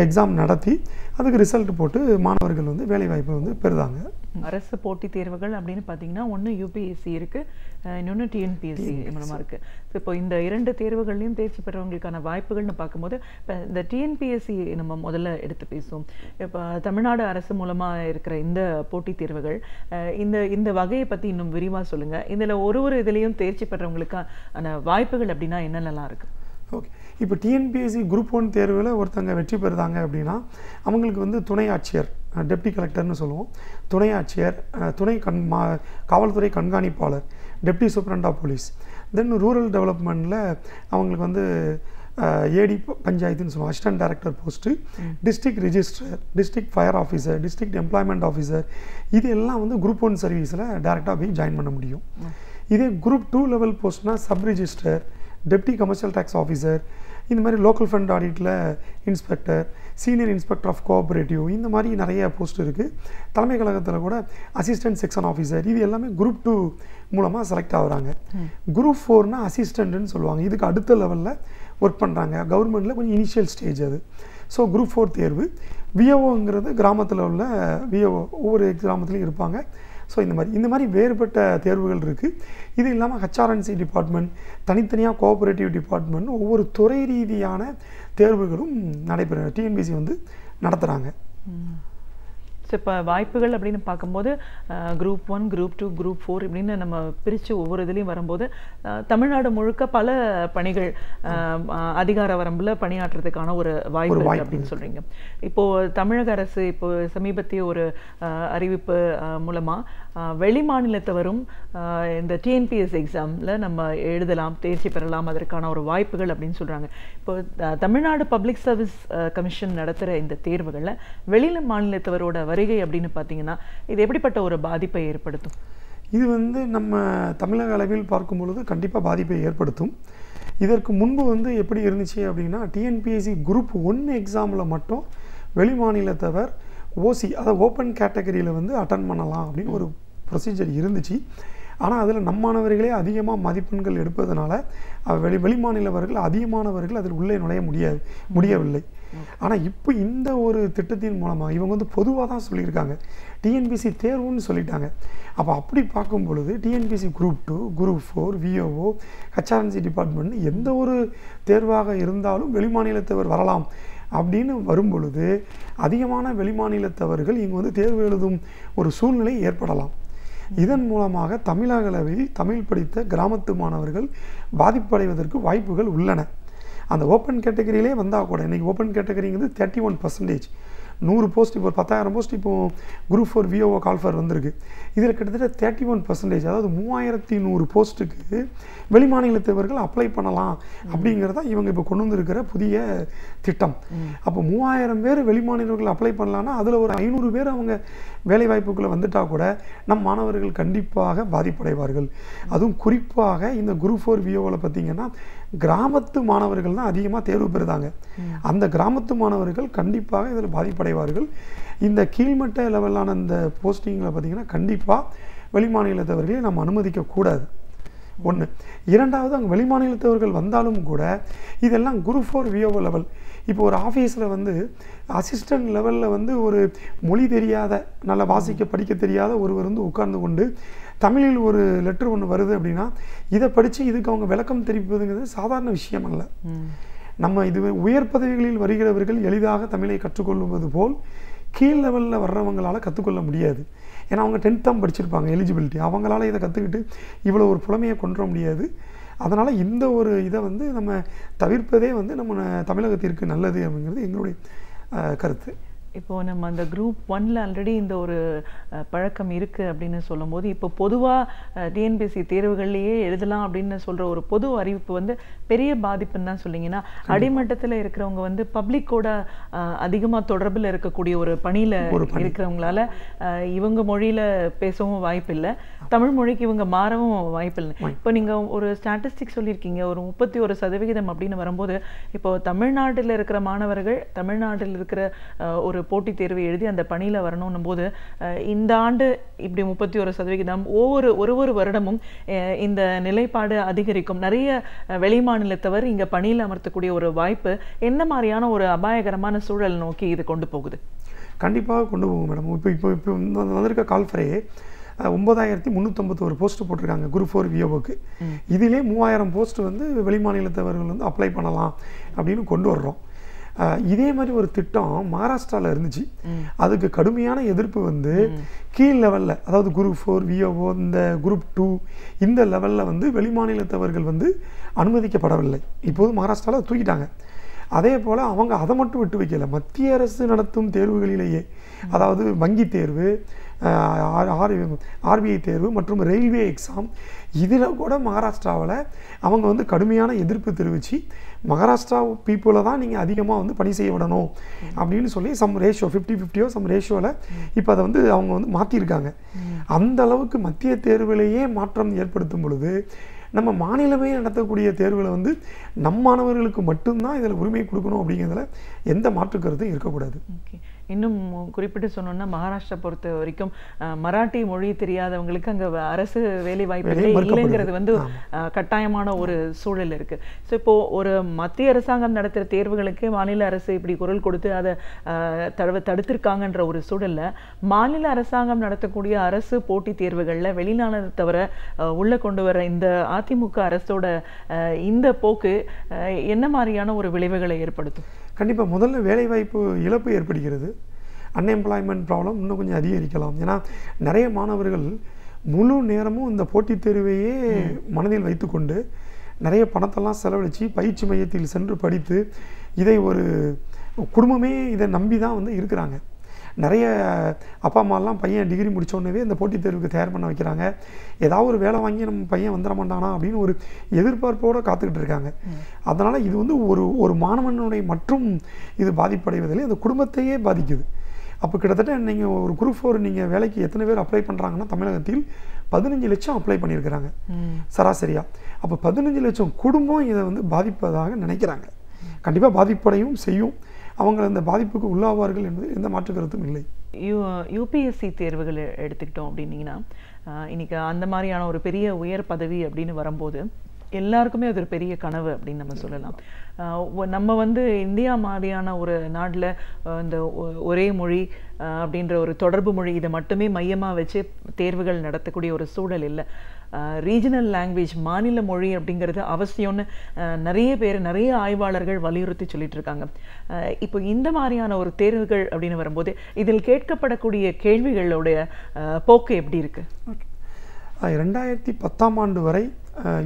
எக்ஸாம் நடத்தி அதுக்கு ரிசல்ட் போட்டு மாணவர்கள் வந்து வேலைவாய்ப்பை வந்து பெறுதாங்க. அரசு போட்டித் தேர்வுகள் அப்படின்னு பார்த்தீங்கன்னா ஒன்று யூபிஎஸ்சி இருக்குது, இன்னொன்று டிஎன்பிஎஸ்சி மூலமாக இருக்குது. ஸோ இப்போ இந்த 2 தேர்வுகள்லையும் தேர்ச்சி பெறவங்களுக்கான வாய்ப்புகள்னு பார்க்கும்போது இப்போ இந்த டிஎன்பிஎஸ்சி நம்ம முதல்ல எடுத்து பேசுவோம். இப்போ தமிழ்நாடு அரசு மூலமாக இருக்கிற இந்த போட்டித் தேர்வுகள், இந்த வகையை பற்றி இன்னும் விரிவாக சொல்லுங்கள். இதில் ஒரு இதுலேயும் தேர்ச்சி பெறவங்களுக்கான வாய்ப்புகள் அப்படின்னா என்னென்னலாம் இருக்குது? ஓகே, இப்போ டிஎன்பிஎஸ்சி குரூப் 1 தேர்வில் ஒருத்தங்க வெற்றி பெறுதாங்க அப்படின்னா அவங்களுக்கு வந்து துணை ஆட்சியர், டெப்டி கலெக்டர்னு சொல்லுவோம், துணை ஆட்சியர், காவல்துறை கண்காணிப்பாளர், deputy superintendent of police, then rural டெவலப்மெண்ட்டில் அவங்களுக்கு வந்து ஏடி பஞ்சாயத்துன்னு சொல்லுவோம், assistant director post, district registrar, district fire officer, district employment officer, இது எல்லாம் வந்து குரூப் 1 சர்வீஸில் டேரெக்டாக போய் ஜாயின் பண்ண முடியும். இதே குரூப் 2 லெவல் போஸ்ட்னால் sub registrar, deputy commercial tax officer, இந்த மாதிரி லோக்கல் ஃபண்ட் ஆடிட்டில் inspector, senior inspector of cooperative, இந்த மாதிரி நிறைய போஸ்ட் இருக்குது. தலைமை கழகத்தில் கூட அசிஸ்டன்ட் செக்ஷன் ஆஃபீஸர், இது எல்லாமே குரூப் 2 மூலமாக செலக்ட் ஆகுறாங்க. குரூப் 4னா அசிஸ்டண்ட்டுன்னு சொல்லுவாங்க, இதுக்கு அடுத்த லெவலில் ஒர்க் பண்ணுறாங்க. கவர்மெண்ட்டில் கொஞ்சம் இனிஷியல் ஸ்டேஜ் அது. ஸோ குரூப் 4 தேர்வு. விஓஓங்கிறது கிராமத்தில் உள்ள விஓஓ, ஒவ்வொரு கிராமத்துலையும் இருப்பாங்க. ஸோ இந்த மாதிரி வேறுபட்ட தேர்வுகள் இருக்குது. இது இல்லாமல் ஹெச்ஆர்என்சி டிபார்ட்மெண்ட், தனித்தனியாக கோஆப்ரேட்டிவ் டிபார்ட்மெண்ட், ஒவ்வொரு துறை ரீதியான தேர்வுகளும் டிஎன்பிஎஸ்சி வந்து நடத்துகிறாங்க. ஸோ இப்போ வாய்ப்புகள் அப்படின்னு பார்க்கும்போது குரூப் 1, குரூப் 2, குரூப் 4 இப்படின்னு நம்ம பிரித்து ஒவ்வொரு இதுலேயும் வரும்போது தமிழ்நாடு முழுக்க பல பணிகள் அதிகார வரம்பில் பணியாற்றுறதுக்கான ஒரு வாய்ப்பு அப்படின்னு சொல்கிறீங்க. இப்போது தமிழக அரசு இப்போ சமீபத்திய ஒரு அறிவிப்பு மூலமாக வெளி மாநிலத்தவரும் இந்த டிஎன்பிஎஸ் எக்ஸாமில் நம்ம எழுதலாம், தேர்ச்சி பெறலாம், அதற்கான ஒரு வாய்ப்புகள் அப்படின்னு சொல்கிறாங்க. இப்போ தமிழ்நாடு பப்ளிக் சர்வீஸ் கமிஷன் நடத்துகிற இந்த தேர்வுகளில் வெளி மாநிலத்தவரோட வருகை அப்படின்னு பார்த்தீங்கன்னா இது எப்படிப்பட்ட ஒரு பாதிப்பை ஏற்படுத்தும்? இது வந்து நம்ம தமிழக அளவில் பார்க்கும் பொழுது கண்டிப்பாக பாதிப்பை ஏற்படுத்தும். இதற்கு முன்பு வந்து எப்படி இருந்துச்சு அப்படின்னா, டிஎன்பிஎஸ்சி குரூப் 1 எக்ஸாமில் மட்டும் வெளி மாநிலத்தவர் ஓசி, அதாவது ஓப்பன் கேட்டகரியில் வந்து அட்டன் பண்ணலாம் அப்படின்னு ஒரு ப்ரொசீஜர் இருந்துச்சு. ஆனால் அதில் நம் மாணவர்களே அதிகமாக மதிப்பெண்கள் எடுப்பதனால வெளி மாநிலவர்கள் அதிகமானவர்கள் அதில் உள்ளே நுழைய முடியவில்லை. ஆனால் இப்போ இந்த ஒரு திட்டத்தின் மூலமாக இவங்க வந்து பொதுவாக தான் சொல்லியிருக்காங்க, டிஎன்பிஎஸ்சி தேர்வுன்னு சொல்லிட்டாங்க. அப்போ அப்படி பார்க்கும் பொழுது TNPSC group 2, group 4, விஓஓ, HRNC department எந்த ஒரு தேர்வாக இருந்தாலும் வெளிமாநிலத்தவர் வரலாம் அப்படின்னு வரும்பொழுது அதிகமான வெளிமாநிலத்தவர்கள் இங்கே வந்து தேர்வு எழுதும் ஒரு சூழ்நிலை ஏற்படலாம். இதன் மூலமாக தமிழக அளவில் தமிழ் படித்த கிராமத்து மாணவர்கள் பாதிப்படைவதற்கு வாய்ப்புகள் உள்ளன. அந்த ஓப்பன் கேட்டகரியிலே வந்தால் கூட, இன்றைக்கி ஓப்பன் கேட்டகரிங்கிறது 31%, 100 போஸ்ட், இப்போ 10,000 போஸ்ட் இப்போ குரூப் 4 விஓஓ கால்ஃபர் வந்திருக்கு. இதில் கிட்டத்தட்ட 31%, அதாவது 3100 போஸ்ட்டுக்கு வெளிமாநிலத்தவர்கள் அப்ளை பண்ணலாம் அப்படிங்கிறதா இவங்க இப்போ கொண்டு வந்திருக்கிற புதிய திட்டம். அப்போ 3000 பேர் வெளிமாநிலர்கள் அப்ளை பண்ணலான்னா அதில் ஒரு 500 பேர் அவங்க வேலைவாய்ப்புக்குள்ளே வந்துட்டா கூட நம் மாணவர்கள் கண்டிப்பாக பாதிப்படைவார்கள். அதுவும் குறிப்பாக இந்த குரூப் 4 விஓவில் பார்த்தீங்கன்னா கிராமத்து மாணவர்கள் தான் அதிகமாக தேர்வு பெறுதாங்க. அந்த கிராமத்து மாணவர்கள் கண்டிப்பாக இதில் பாதிப்படைவார்கள். இந்த கீழ்மட்ட லெவலான இந்த போஸ்டிங்கில் பார்த்தீங்கன்னா கண்டிப்பாக வெளிமாநிலத்தவர்களை நம்ம அனுமதிக்கக்கூடாது. ஒன்று. இரண்டாவது, அங்கே வெளிமாநிலத்தவர்கள் வந்தாலும் கூட இதெல்லாம் குரூப் 4 விஓஓ லெவல். இப்போ ஒரு ஆஃபீஸில் வந்து அசிஸ்டன்ட் லெவலில் வந்து ஒரு மொழி தெரியாத, நல்லா வாசிக்க படிக்க தெரியாத ஒருவர் வந்து உட்கார்ந்து கொண்டு தமிழில் ஒரு லெட்டர் ஒன்று வருது அப்படின்னா இதை படித்து இதுக்கு அவங்க விளக்கம் தெரிவிப்பதுங்கிறது சாதாரண விஷயம் அல்ல. நம்ம இது உயர் பதவிகளில் வருகிறவர்கள் எளிதாக தமிழை கற்றுக்கொள்வது போல் கீழ் லெவலில் வர்றவங்களால் கற்றுக்கொள்ள முடியாது. ஏன்னா அவங்க 10th தான் படிச்சிருப்பாங்க, எலிஜிபிலிட்டி. அவங்களால இதை கற்றுக்கிட்டு இவ்வளோ ஒரு புலமையை கொண்டு வர முடியாது. அதனால் இந்த ஒரு இதை வந்து நம்ம தவிர்ப்பதே வந்து நம்ம தமிழகத்திற்கு நல்லது அப்படிங்கிறது எங்களுடைய கருத்து. இப்போது நம்ம அந்த குரூப் 1ல் ஆல்ரெடி இந்த ஒரு பழக்கம் இருக்குது அப்படின்னு சொல்லும்போது, இப்போ பொதுவாக டிஎன்பிஎஸ்சி தேர்வுகள்லேயே எழுதலாம் அப்படின்னு சொல்கிற ஒரு பொது அறிவிப்பு வந்து பெரிய பாதிப்புன்னு தான் சொல்லிங்கன்னா, அடிமட்டத்தில் இருக்கிறவங்க வந்து பப்ளிக்கோட அதிகமாக தொடர்பில் இருக்கக்கூடிய ஒரு பணியில் இருக்கிறவங்களால இவங்க மொழியில் பேசவும் வாய்ப்பில்லை, தமிழ் மொழிக்கு இவங்க மாறவும் வாய்ப்பில்லை. இப்போ நீங்கள் ஒரு ஸ்டாட்டிஸ்டிக் சொல்லியிருக்கீங்க, ஒரு 31% அப்படின்னு வரும்போது, இப்போது தமிழ்நாட்டில் இருக்கிற மாணவர்கள் தமிழ்நாட்டில் இருக்கிற ஒரு போட்டித் தேர்வு எழுதி அந்த பணியில் வரணும் போது இந்த ஆண்டு இப்படி 31%, ஒவ்வொரு வருடமும் இந்த நிலைப்பாடு அதிகரிக்கும். நிறைய வெளிமாநிலத்தவர் இங்கே பணியில் அமர்த்தக்கூடிய ஒரு வாய்ப்பு என்ன மாதிரியான ஒரு அபாயகரமான சூழல் நோக்கி இது கொண்டு போகுது? கண்டிப்பாக கொண்டு போகும் மேடம். இப்போ வந்திருக்க கால்ஃபரே 9351 போஸ்ட் போட்டிருக்காங்க குரூப் 4 விஓவுக்கு. இதிலே 3000 போஸ்ட் வந்து வெளிமாநிலத்தவர்கள் வந்து அப்ளை பண்ணலாம் அப்படின்னு கொண்டு வர்றோம். இதே மாதிரி ஒரு திட்டம் மகாராஷ்டிராவில் இருந்துச்சு. அதுக்கு கடுமையான எதிர்ப்பு வந்து கீழ் லெவலில், அதாவது குரூப் 4 விஓஓ, இந்த குரூப் 2 இந்த லெவலில் வந்து வெளிமாநிலத்தவர்கள் வந்து அனுமதிக்கப்படவில்லை. இப்போது மகாராஷ்டிராவில் தூக்கிட்டாங்க. அதே போல் அவங்க அதை மட்டும் விட்டு வைக்கல, மத்திய அரசு நடத்தும் தேர்வுகளிலேயே, அதாவது வங்கி தேர்வு, ஆர்பிஐ தேர்வு மற்றும் ரயில்வே எக்ஸாம், இதில் கூட மகாராஷ்டிராவில் அவங்க வந்து கடுமையான எதிர்ப்பு தெரிவித்து மகாராஷ்டிரா பீப்புளை தான் நீங்கள் அதிகமாக வந்து பணி செய்ய விடணும் அப்படின்னு சொல்லி சம் ரேஷியோ 50-50 சம் ரேஷியோவில் இப்போ அதை வந்து அவங்க வந்து மாற்றிருக்காங்க. அந்த அளவுக்கு மத்திய தேர்விலேயே மாற்றம் ஏற்படுத்தும் பொழுது நம்ம மாநிலமே நடத்தக்கூடிய தேர்வில் வந்து நம் மாணவர்களுக்கு மட்டும்தான் இதில் உரிமை கொடுக்கணும் அப்படிங்கிறதுல எந்த மாற்று கருத்தும் இருக்கக்கூடாது. ஓகே. இன்னும் குறிப்பிட்டு சொன்னோம்னா, மகாராஷ்டிரா பொறுத்த வரைக்கும் மராட்டி மொழி தெரியாதவங்களுக்கு அங்கே அரசு வேலை வாய்ப்புகளே இல்லைங்கிறது வந்து கட்டாயமான ஒரு சூழல் இருக்குது. ஸோ இப்போது ஒரு மத்திய அரசாங்கம் நடத்துகிற தேர்வுகளுக்கு மாநில அரசு இப்படி குரல் கொடுத்து அதை தடுத்திருக்காங்கன்ற ஒரு சூழலில், மாநில அரசாங்கம் நடத்தக்கூடிய அரசு போட்டித் தேர்வுகளில் வெளிநாடு தவிர உள்ளே கொண்டு வர இந்த அதிமுக அரசோட இந்த போக்கு என்ன மாதிரியான ஒரு விளைவுகளை ஏற்படுத்தும்? கண்டிப்பாக முதல்ல வேலைவாய்ப்பு இழப்பு ஏற்படுகிறது. அன்எம்ப்ளாய்மெண்ட் ப்ராப்ளம் இன்னும் கொஞ்சம் அதிகரிக்கலாம். ஏன்னா நிறைய மாணவர்கள் முழு நேரமும் இந்த போட்டித் தேர்வையே மனதில் வைத்துக்கொண்டு நிறைய பணத்தெல்லாம் செலவழித்து பயிற்சி மையத்தில் சென்று படித்து இதை ஒரு குடும்பமே இதை நம்பி தான் வந்து இருக்கிறாங்க. நிறைய அப்பா அம்மாலாம் பையன் டிகிரி முடித்தோடனே இந்த போட்டித் தேர்வுக்கு தயார் பண்ண வைக்கிறாங்க. ஏதாவது ஒரு வேலை வாங்கி நம்ம பையன் வந்துட மாட்டானா அப்படின்னு ஒரு எதிர்பார்ப்போடு காத்துக்கிட்டு இருக்காங்க. அதனால் இது வந்து ஒரு மாணவனுடைய மற்றும் இது பாதிப்படைவதில்லை, அந்த குடும்பத்தையே பாதிக்குது. அப்போ கிட்டத்தட்ட நீங்கள் ஒரு குரூப் 4 நீங்கள் வேலைக்கு எத்தனை பேர் அப்ளை பண்ணுறாங்கன்னா தமிழகத்தில் 15 லட்சம் அப்ளை பண்ணியிருக்கிறாங்க சராசரியாக. அப்போ 15 லட்சம் குடும்பம் இதை வந்து பாதிப்பதாக நினைக்கிறாங்க. கண்டிப்பாக பாதிப்படையும் செய்யும். அவங்க அந்த பாதிப்புக்கு உள்ளாவார்கள் என்பது எந்த மாற்று கருத்தும் இல்லை. யூபிஎஸ்சி தேர்வுகள் எடுத்துக்கிட்டோம் அப்படின்னீங்கன்னா, இன்னைக்கு அந்த மாதிரியான ஒரு பெரிய உயர் பதவி அப்படின்னு வரும்போது எல்லாருக்குமே அது ஒரு பெரிய கனவு அப்படின்னு நம்ம சொல்லலாம். நம்ம வந்து இந்தியா மாதிரியான ஒரு நாட்டில் இந்த ஒரே மொழி அப்படின்ற ஒரு தொடர்பு மொழி இதை மட்டுமே மையமாக வச்சு தேர்வுகள் நடத்தக்கூடிய ஒரு சூழல் இல்லை. ரீஜனல் லாங்குவேஜ், மாநில மொழி அப்படிங்கிறது அவசியம்னு நிறைய ஆய்வாளர்கள் வலியுறுத்தி சொல்லிட்டு இருக்காங்க. இப்போ இந்த மாதிரியான ஒரு தேர்வுகள் அப்படின்னு வரும்போது இதில் கேட்கப்படக்கூடிய கேள்விகளுடைய போக்கு எப்படி இருக்கு? 2010ஆம் ஆண்டு வரை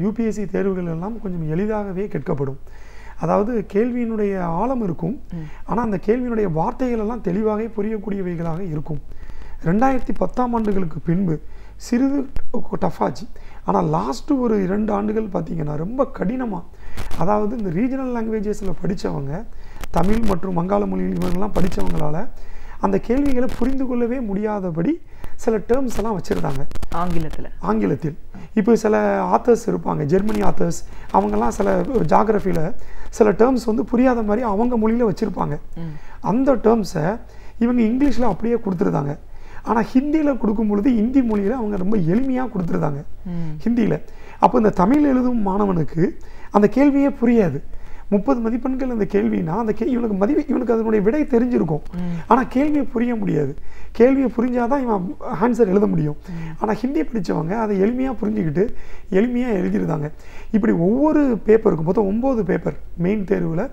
யூபிஎஸ்சி தேர்வுகள் எல்லாம் கொஞ்சம் எளிதாகவே கேட்கப்படும். அதாவது கேள்வியினுடைய ஆழம் இருக்கும், ஆனால் அந்த கேள்வியினுடைய வார்த்தைகள் எல்லாம் தெளிவாக புரியக்கூடியவைகளாக இருக்கும். 2010ஆம் ஆண்டுகளுக்கு பின்பு சிறிது டஃபாச்சு. ஆனால் லாஸ்ட்டு ஒரு 2 ஆண்டுகள் பார்த்திங்கன்னா ரொம்ப கடினமாக, அதாவது இந்த ரீஜனல் லாங்குவேஜஸில் படித்தவங்க, தமிழ் மற்றும் வங்காள மொழி இவங்கெல்லாம் படித்தவங்களால அந்த கேள்விகளை புரிந்து கொள்ளவே முடியாதபடி சில டேர்ம்ஸ் எல்லாம் வச்சுருந்தாங்க ஆங்கிலத்தில். இப்போ சில ஆத்தர்ஸ் இருப்பாங்க, ஜெர்மனி ஆத்தர்ஸ், அவங்கெல்லாம் சில ஜாகிரஃபியில் சில டேர்ம்ஸ் வந்து புரியாத மாதிரி அவங்க மொழியில் வச்சுருப்பாங்க. அந்த டேர்ம்ஸை இவங்க இங்கிலீஷில் அப்படியே கொடுத்துருந்தாங்க. ஆனால் ஹிந்தியில் கொடுக்கும் பொழுது ஹிந்தி மொழியில் அவங்க ரொம்ப எளிமையாக கொடுத்துருந்தாங்க ஹிந்தியில். அப்போ இந்த தமிழ் எழுதும் மாணவனுக்கு அந்த கேள்வியே புரியாது. 30 மதிப்பெண்கள் அந்த கேள்வினா அந்த இவனுக்கு அதனுடைய விடை தெரிஞ்சிருக்கும், ஆனால் கேள்வியை புரிய முடியாது. கேள்வியை புரிஞ்சாதான் இவன் ஆன்சர் எழுத முடியும். ஆனால் ஹிந்தி படித்தவங்க அதை எளிமையாக புரிஞ்சுக்கிட்டு எளிமையாக எழுதிருந்தாங்க. இப்படி ஒவ்வொரு பேப்பருக்கும் மொத்தம் 9 பேப்பர் மெயின் தேர்வில்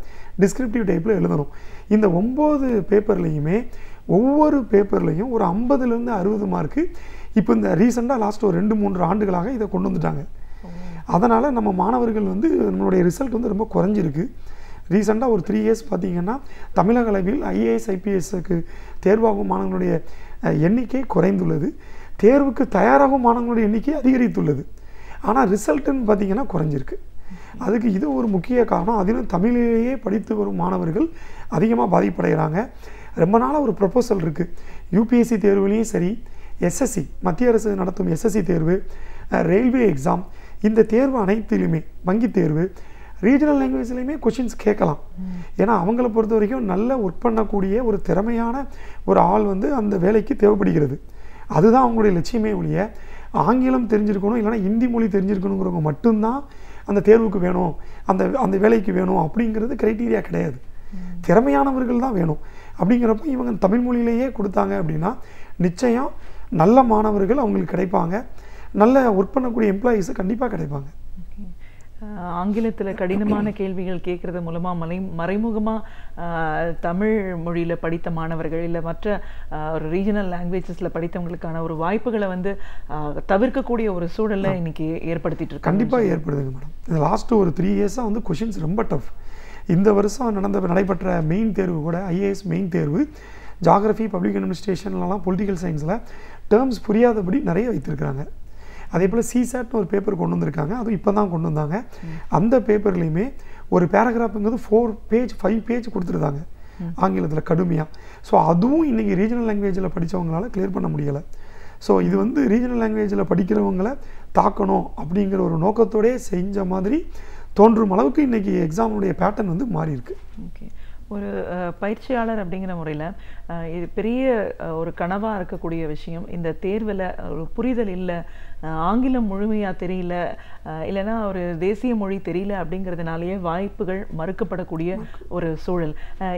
டிஸ்கிரிப்டிவ் டைப்பில் எழுதணும். இந்த 9 பேப்பர்லேயுமே ஒவ்வொரு பேப்பர்லையும் ஒரு 50லேருந்து 60 மார்க்கு. இப்போ இந்த ரீசெண்டாக லாஸ்ட் ஒரு 2-3 ஆண்டுகளாக இதை கொண்டு வந்துட்டாங்க. அதனால் நம்ம மாணவர்கள் வந்து நம்மளுடைய ரிசல்ட் வந்து ரொம்ப குறைஞ்சிருக்கு. ரீசெண்டாக ஒரு 3 இயர்ஸ் பார்த்திங்கன்னா தமிழக அளவில் IAS IPSக்கு தேர்வாகும் மாணவர்களுடைய எண்ணிக்கை குறைந்துள்ளது, தேர்வுக்கு தயாராகும் மாணவர்களுடைய எண்ணிக்கை அதிகரித்துள்ளது. ஆனால் ரிசல்ட்டுன்னு பார்த்திங்கன்னா குறைஞ்சிருக்கு. அதுக்கு இது ஒரு முக்கிய காரணம். அதிலும் தமிழிலேயே படித்து வரும் மாணவர்கள் அதிகமாக பாதிப்படைகிறாங்க. ரொம்ப நாளாக ஒரு ப்ரொபோசல் இருக்குது, UPSC தேர்வுலேயும் சரி, SSC மத்திய அரசு நடத்தும் SSC தேர்வு, ரயில்வே எக்ஸாம், இந்த தேர்வு அனைத்திலுமே வங்கி தேர்வு, ரீஜனல் லாங்குவேஜ்லேயுமே கொஷின்ஸ் கேட்கலாம். ஏன்னா அவங்கள பொறுத்த வரைக்கும் நல்ல ஒர்க் பண்ணக்கூடிய ஒரு திறமையான ஒரு ஆள் வந்து அந்த வேலைக்கு தேவைப்படுகிறது. அதுதான் அவங்களுடைய லட்சியமே ஒழிய ஆங்கிலம் தெரிஞ்சிருக்கணும் இல்லைனா ஹிந்தி மொழி தெரிஞ்சிருக்கணுங்கிறவங்க மட்டும்தான் அந்த தேர்வுக்கு வேணும், அந்த வேலைக்கு வேணும் அப்படிங்கிறது க்ரைட்டீரியா கிடையாது. திறமையானவர்கள் தான் வேணும். அப்படிங்கிறப்ப இவங்க தமிழ் மொழியிலேயே கொடுத்தாங்க அப்படின்னா நிச்சயம் நல்ல மாணவர்கள் அவங்களுக்கு கிடைப்பாங்க, நல்ல ஒர்க் பண்ணக்கூடிய எம்ப்ளாயீஸு கண்டிப்பாக கிடைப்பாங்க. ஆங்கிலத்தில் கடினமான கேள்விகள் கேட்குறது மூலமாக மறைமுகமாக தமிழ் மொழியில் படித்த மாணவர்கள் இல்லை மற்ற ஒரு ரீஜனல் லாங்குவேஜஸில் படித்தவங்களுக்கான ஒரு வாய்ப்புகளை வந்து தவிர்க்கக்கூடிய ஒரு சூழலை இன்னைக்கு ஏற்படுத்திட்டு இருக்கு. கண்டிப்பாக ஏற்படுதுங்க மேடம். இந்த லாஸ்ட்டு ஒரு 3 இயர்ஸாக வந்து கொஷின்ஸ் ரொம்ப டஃப். இந்த வருஷம் நடைபெற்ற மெயின் தேர்வு கூட IAS மெயின் தேர்வு ஜாகிரஃபி, பப்ளிக் அட்மினிஸ்ட்ரேஷன்லாம், பொலிட்டிக்கல் சயின்ஸில் டேர்ம்ஸ் புரியாதபடி நிறைய வைத்திருக்கிறாங்க. அதே போல் CSATனு ஒரு பேப்பர் கொண்டு வந்திருக்காங்க, அதுவும் இப்போ தான் கொண்டு வந்தாங்க. அந்த பேப்பர்லேயுமே ஒரு பேராகிராஃபுங்கிறது 4 பேஜ் 5 பேஜ் கொடுத்துருந்தாங்க ஆங்கிலத்தில் கடுமையாக. ஸோ அதுவும் இன்றைக்கி ரீஜனல் லாங்குவேஜில் படித்தவங்களால கிளியர் பண்ண முடியலை. ஸோ இது வந்து ரீஜனல் லாங்குவேஜில் படிக்கிறவங்களை தாக்கணும் அப்படிங்கிற ஒரு நோக்கத்தோடே செஞ்ச மாதிரி தோன்றும் அளவுக்கு இன்றைக்கி எக்ஸாமுடைய பேட்டர்ன் வந்து மாறி இருக்கு. ஓகே, ஒரு பயிற்சியாளர் அப்படிங்கிற முறையில் இது பெரிய ஒரு கனவாக இருக்கக்கூடிய விஷயம். இந்த தேர்வில் ஒரு புரிதல் இல்லை, ஆங்கிலம் முழுமையாக தெரியல, இல்லைன்னா ஒரு தேசிய மொழி தெரியல அப்படிங்கிறதுனாலேயே வாய்ப்புகள் மறுக்கப்படக்கூடிய ஒரு சூழல்.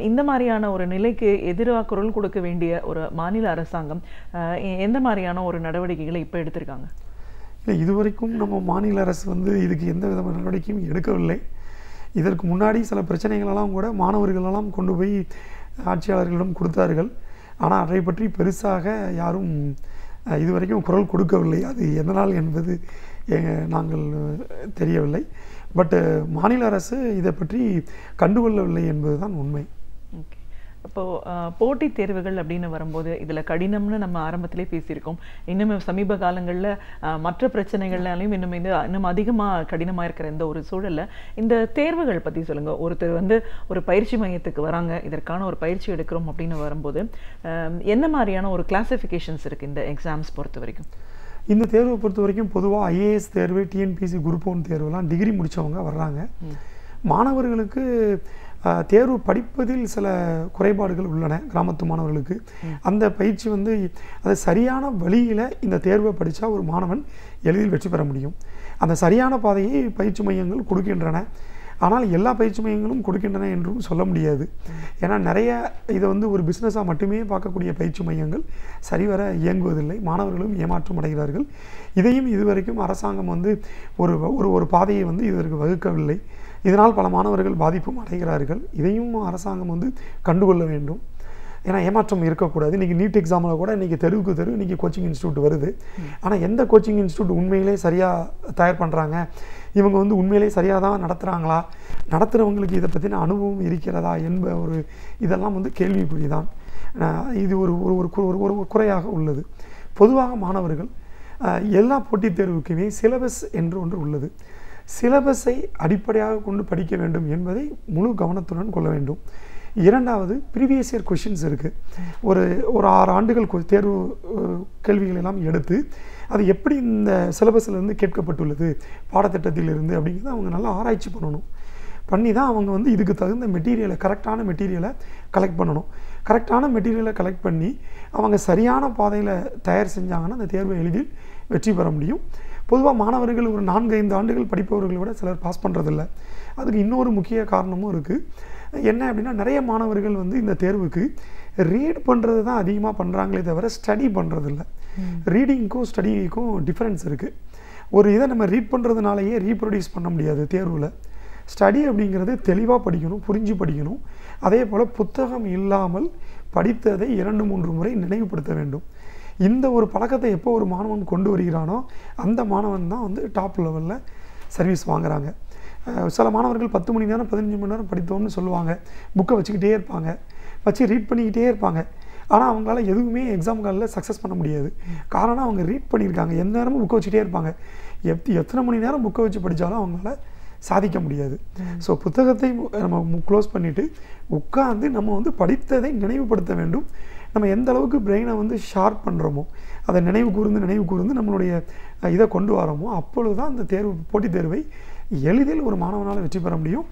இந்த மாதிரியான ஒரு நிலைக்கு எதிராக குரல் கொடுக்க வேண்டிய ஒரு மாநில அரசாங்கம் எந்த மாதிரியான ஒரு நடவடிக்கைகளை இப்போ எடுத்திருக்காங்க? இல்லை, இதுவரைக்கும் நம்ம மாநில அரசு வந்து இதுக்கு எந்த விதமான நடவடிக்கையும் எடுக்கவில்லை. இதற்கு முன்னாடி சில பிரச்சனைகளெல்லாம் கூட மாணவர்களெல்லாம் கொண்டு போய் ஆட்சியாளர்களிடம் கொடுத்தார்கள். ஆனால் அதை பற்றி பெருசாக யாரும் இதுவரைக்கும் குரல் கொடுக்கவில்லை. அது எதனால் என்பது நாங்கள் தெரியவில்லை. பட் மாநில அரசு இதை பற்றி கண்டுகொள்ளவில்லை என்பதுதான் உண்மை. ஓகே, அப்போது போட்டித் தேர்வுகள் அப்படின்னு வரும்போது இதில் கடினம்னு நம்ம ஆரம்பத்திலே பேசியிருக்கோம். இன்னும் சமீப காலங்களில் மற்ற பிரச்சனைகள்னாலையும் இன்னும் அதிகமாக கடினமாக இருக்கிற இந்த ஒரு சூழலில் இந்த தேர்வுகள் பற்றி சொல்லுங்கள். ஒருத்தர் வந்து ஒரு பயிற்சி மையத்துக்கு வராங்க, இதற்கான ஒரு பயிற்சி எடுக்கிறோம் அப்படின்னு வரும்போது என்ன மாதிரியான ஒரு கிளாசிஃபிகேஷன்ஸ் இருக்குது இந்த எக்ஸாம்ஸ் பொறுத்த வரைக்கும்? இந்த தேர்வை பொறுத்த வரைக்கும் பொதுவாக IAS தேர்வு, TNPSC குரூப் 1 தேர்வுலாம் டிகிரி முடித்தவங்க வர்றாங்க. மாணவர்களுக்கு தேர்வு படிப்பதில் சில குறைபாடுகள் உள்ளன. கிராமத்து மாணவர்களுக்கு அந்த பயிற்சி வந்து அது சரியான வழியில் இந்த தேர்வை படித்தா ஒரு மாணவன் எளிதில் வெற்றி பெற முடியும். அந்த சரியான பாதையை பயிற்சி மையங்கள் கொடுக்கின்றன. ஆனால் எல்லா பயிற்சி மையங்களும் கொடுக்கின்றன என்றும் சொல்ல முடியாது. ஏன்னா நிறைய இதை வந்து ஒரு பிஸ்னஸாக மட்டுமே பார்க்கக்கூடிய பயிற்சி மையங்கள் சரிவர இயங்குவதில்லை, மாணவர்களும் ஏமாற்றம் அடைகிறார்கள். இதையும் இதுவரைக்கும் அரசாங்கம் வந்து ஒரு பாதையை வந்து இதற்கு வகுக்கவில்லை. இதனால் பல மாணவர்கள் பாதிப்பும் அடைகிறார்கள். இதையும் அரசாங்கம் வந்து கண்டுகொள்ள வேண்டும். ஏன்னா ஏமாற்றம் இருக்கக்கூடாது. இன்றைக்கி நீட் எக்ஸாமில் கூட இன்றைக்கி தெருவுக்கு தெரு இன்றைக்கி கோச்சிங் இன்ஸ்டியூட் வருது. ஆனால் எந்த கோச்சிங் இன்ஸ்டியூட் உண்மையிலே சரியாக தயார் பண்ணுறாங்க, இவங்க வந்து உண்மையிலேயே சரியாக தான் நடத்துகிறாங்களா, நடத்துகிறவங்களுக்கு இதை பற்றின அனுபவம் இருக்கிறதா என்ப ஒரு இதெல்லாம் வந்து கேள்விக்குறிதான். இது ஒரு ஒரு குறையாக உள்ளது. பொதுவாக மாணவர்கள் எல்லா போட்டித் தேர்வுக்குமே சிலபஸ் என்று ஒன்று உள்ளது. சிலபஸை அடிப்படையாக கொண்டு படிக்க வேண்டும் என்பதை முழு கவனத்துடன் கொள்ள வேண்டும். இரண்டாவது, ப்ரீவியஸ் இயர் கொஷின்ஸ் இருக்குது. ஒரு 6 ஆண்டுகள் தேர்வு கேள்விகள் எல்லாம் எடுத்து அது எப்படி இந்த சிலபஸ்லேருந்து கேட்கப்பட்டுள்ளது பாடத்திட்டத்திலிருந்து அப்படிங்கிறத அவங்க நல்லா ஆராய்ச்சி பண்ணணும். பண்ணி தான் அவங்க வந்து இதுக்கு தகுந்த மெட்டீரியலை, கரெக்டான மெட்டீரியலை கலெக்ட் பண்ணணும். கரெக்டான மெட்டீரியலை கலெக்ட் பண்ணி அவங்க சரியான பாதையில் தயார் செஞ்சாங்கன்னா அந்த தேர்வை எளிதில் வெற்றி பெற முடியும். பொதுவாக மாணவர்கள் ஒரு 4-5 ஆண்டுகள் படிப்பவர்களை விட சிலர் பாஸ் பண்ணுறதில்ல. அதுக்கு இன்னொரு முக்கிய காரணமும் இருக்குது. என்ன அப்படின்னா, நிறைய மாணவர்கள் வந்து இந்த தேர்வுக்கு ரீட் பண்ணுறது தான் அதிகமாக பண்ணுறாங்களே தவிர ஸ்டடி பண்ணுறதில்ல. ரீடிங்க்கும் ஸ்டடிக்கும் டிஃப்ரென்ஸ் இருக்குது. ஒரு இதை நம்ம ரீட் பண்ணுறதுனாலேயே ரீப்ரொடியூஸ் பண்ண முடியாது தேர்வில். ஸ்டடி அப்படிங்கிறது தெளிவாக படிக்கணும், புரிஞ்சு படிக்கணும். அதே போல் புத்தகம் இல்லாமல் படித்ததை 2-3 முறை நினைவுபடுத்த வேண்டும். இந்த ஒரு பழக்கத்தை எப்போ ஒரு மாணவன் கொண்டு வருகிறானோ அந்த மாணவன் தான் வந்து டாப் லெவலில் சர்வீஸ் வாங்குறாங்க. சில மாணவர்கள் 10 மணி நேரம் 15 மணி நேரம் படித்தோம்னு சொல்லுவாங்க. புக்கை வச்சுக்கிட்டே இருப்பாங்க, வச்சு ரீட் பண்ணிக்கிட்டே இருப்பாங்க. ஆனால் அவங்களால எதுவுமே எக்ஸாம் காலில் சக்ஸஸ் பண்ண முடியாது. காரணம், அவங்க ரீட் பண்ணியிருக்காங்க, எந்த நேரமும் புக்கை வச்சுக்கிட்டே இருப்பாங்க. எத்தனை மணி நேரம் புக்கை வச்சு படித்தாலும் அவங்களால சாதிக்க முடியாது. ஸோ புத்தகத்தை நம்ம க்ளோஸ் பண்ணிவிட்டு உட்காந்து நம்ம வந்து படித்ததை நினைவுபடுத்த வேண்டும். நம்ம எந்த அளவுக்கு பிரெயினை வந்து ஷார்ப் பண்ணுறோமோ, அதை நினைவு கூர்ந்து நம்மளுடைய இதை கொண்டு வரோமோ, அப்பொழுது தான் அந்த போட்டித் தேர்வை எளிதில் ஒரு மாணவனால் வெற்றி பெற முடியும்.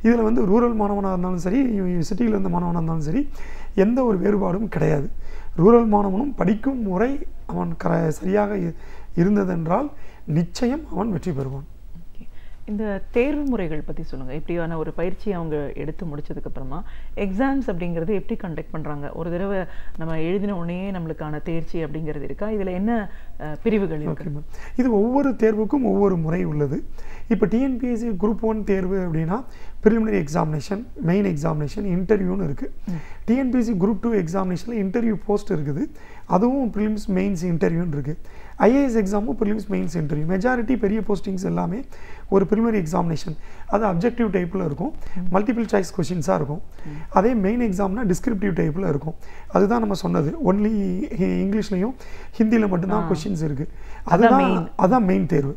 இதில் வந்து ரூரல் மாணவனாக இருந்தாலும் சரி, சிட்டியில் இருந்த மாணவனாக இருந்தாலும் சரி, எந்த ஒரு வேறுபாடும் கிடையாது. ரூரல் மாணவனும் படிக்கும் முறை அவன் சரியாக இருந்ததென்றால் நிச்சயம் அவன் வெற்றி பெறுவான். இந்த தேர்வு முறைகள் பற்றி சொல்லுங்கள். இப்படியான ஒரு பயிற்சியை அவங்க எடுத்து முடிச்சதுக்கப்புறமா எக்ஸாம்ஸ் அப்படிங்கிறது எப்படி கண்டக்ட் பண்ணுறாங்க? ஒரு தடவை நம்ம எழுதின உடனே நம்மளுக்கான தேர்ச்சி அப்படிங்கிறது இருக்கா? இதில் என்ன பிரிவுகள் இருக்கு? இது ஒவ்வொரு தேர்வுக்கும் ஒவ்வொரு முறை உள்ளது. இப்போ டிஎன்பிஎஸ்சி குரூப் 1 தேர்வு அப்படின்னா ப்ரிலிமினரி எக்ஸாமினேஷன், மெயின் எக்ஸாமினேஷன், இன்டர்வியூன்னு இருக்குது. டிஎன்பிஎஸ்சி குரூப் 2 எக்ஸாமினேஷனில் இன்டர்வியூ போஸ்ட் இருக்குது. அதுவும் ப்ரிலிம்ஸ் மெயின்ஸ் இன்டர்வியூன்னு இருக்குது. ஐஏஎஸ் எக்ஸாமும் ப்ரிலிம்ஸ் மெயின்ஸ் இன்டர்வியூ. மெஜாரிட்டி பெரிய போஸ்டிங்ஸ் எல்லாமே ஒரு ப்ரிலிமினரி எக்ஸாமினேஷன், அது அப்ஜெக்டிவ் டைப்பில் இருக்கும், மல்டிபிள் சாய்ஸ் கொஷின்ஸாக இருக்கும். அதே மெயின் எக்ஸாம்னா டிஸ்கிரிப்டிவ் டைப்பில் இருக்கும். அதுதான் நம்ம சொன்னது, ஒன்லி இங்கிலீஷ்லையும் ஹிந்தியில் மட்டும்தான் கொஷின்ஸ் இருக்குது. அதுதான் மெயின் தேர்வு.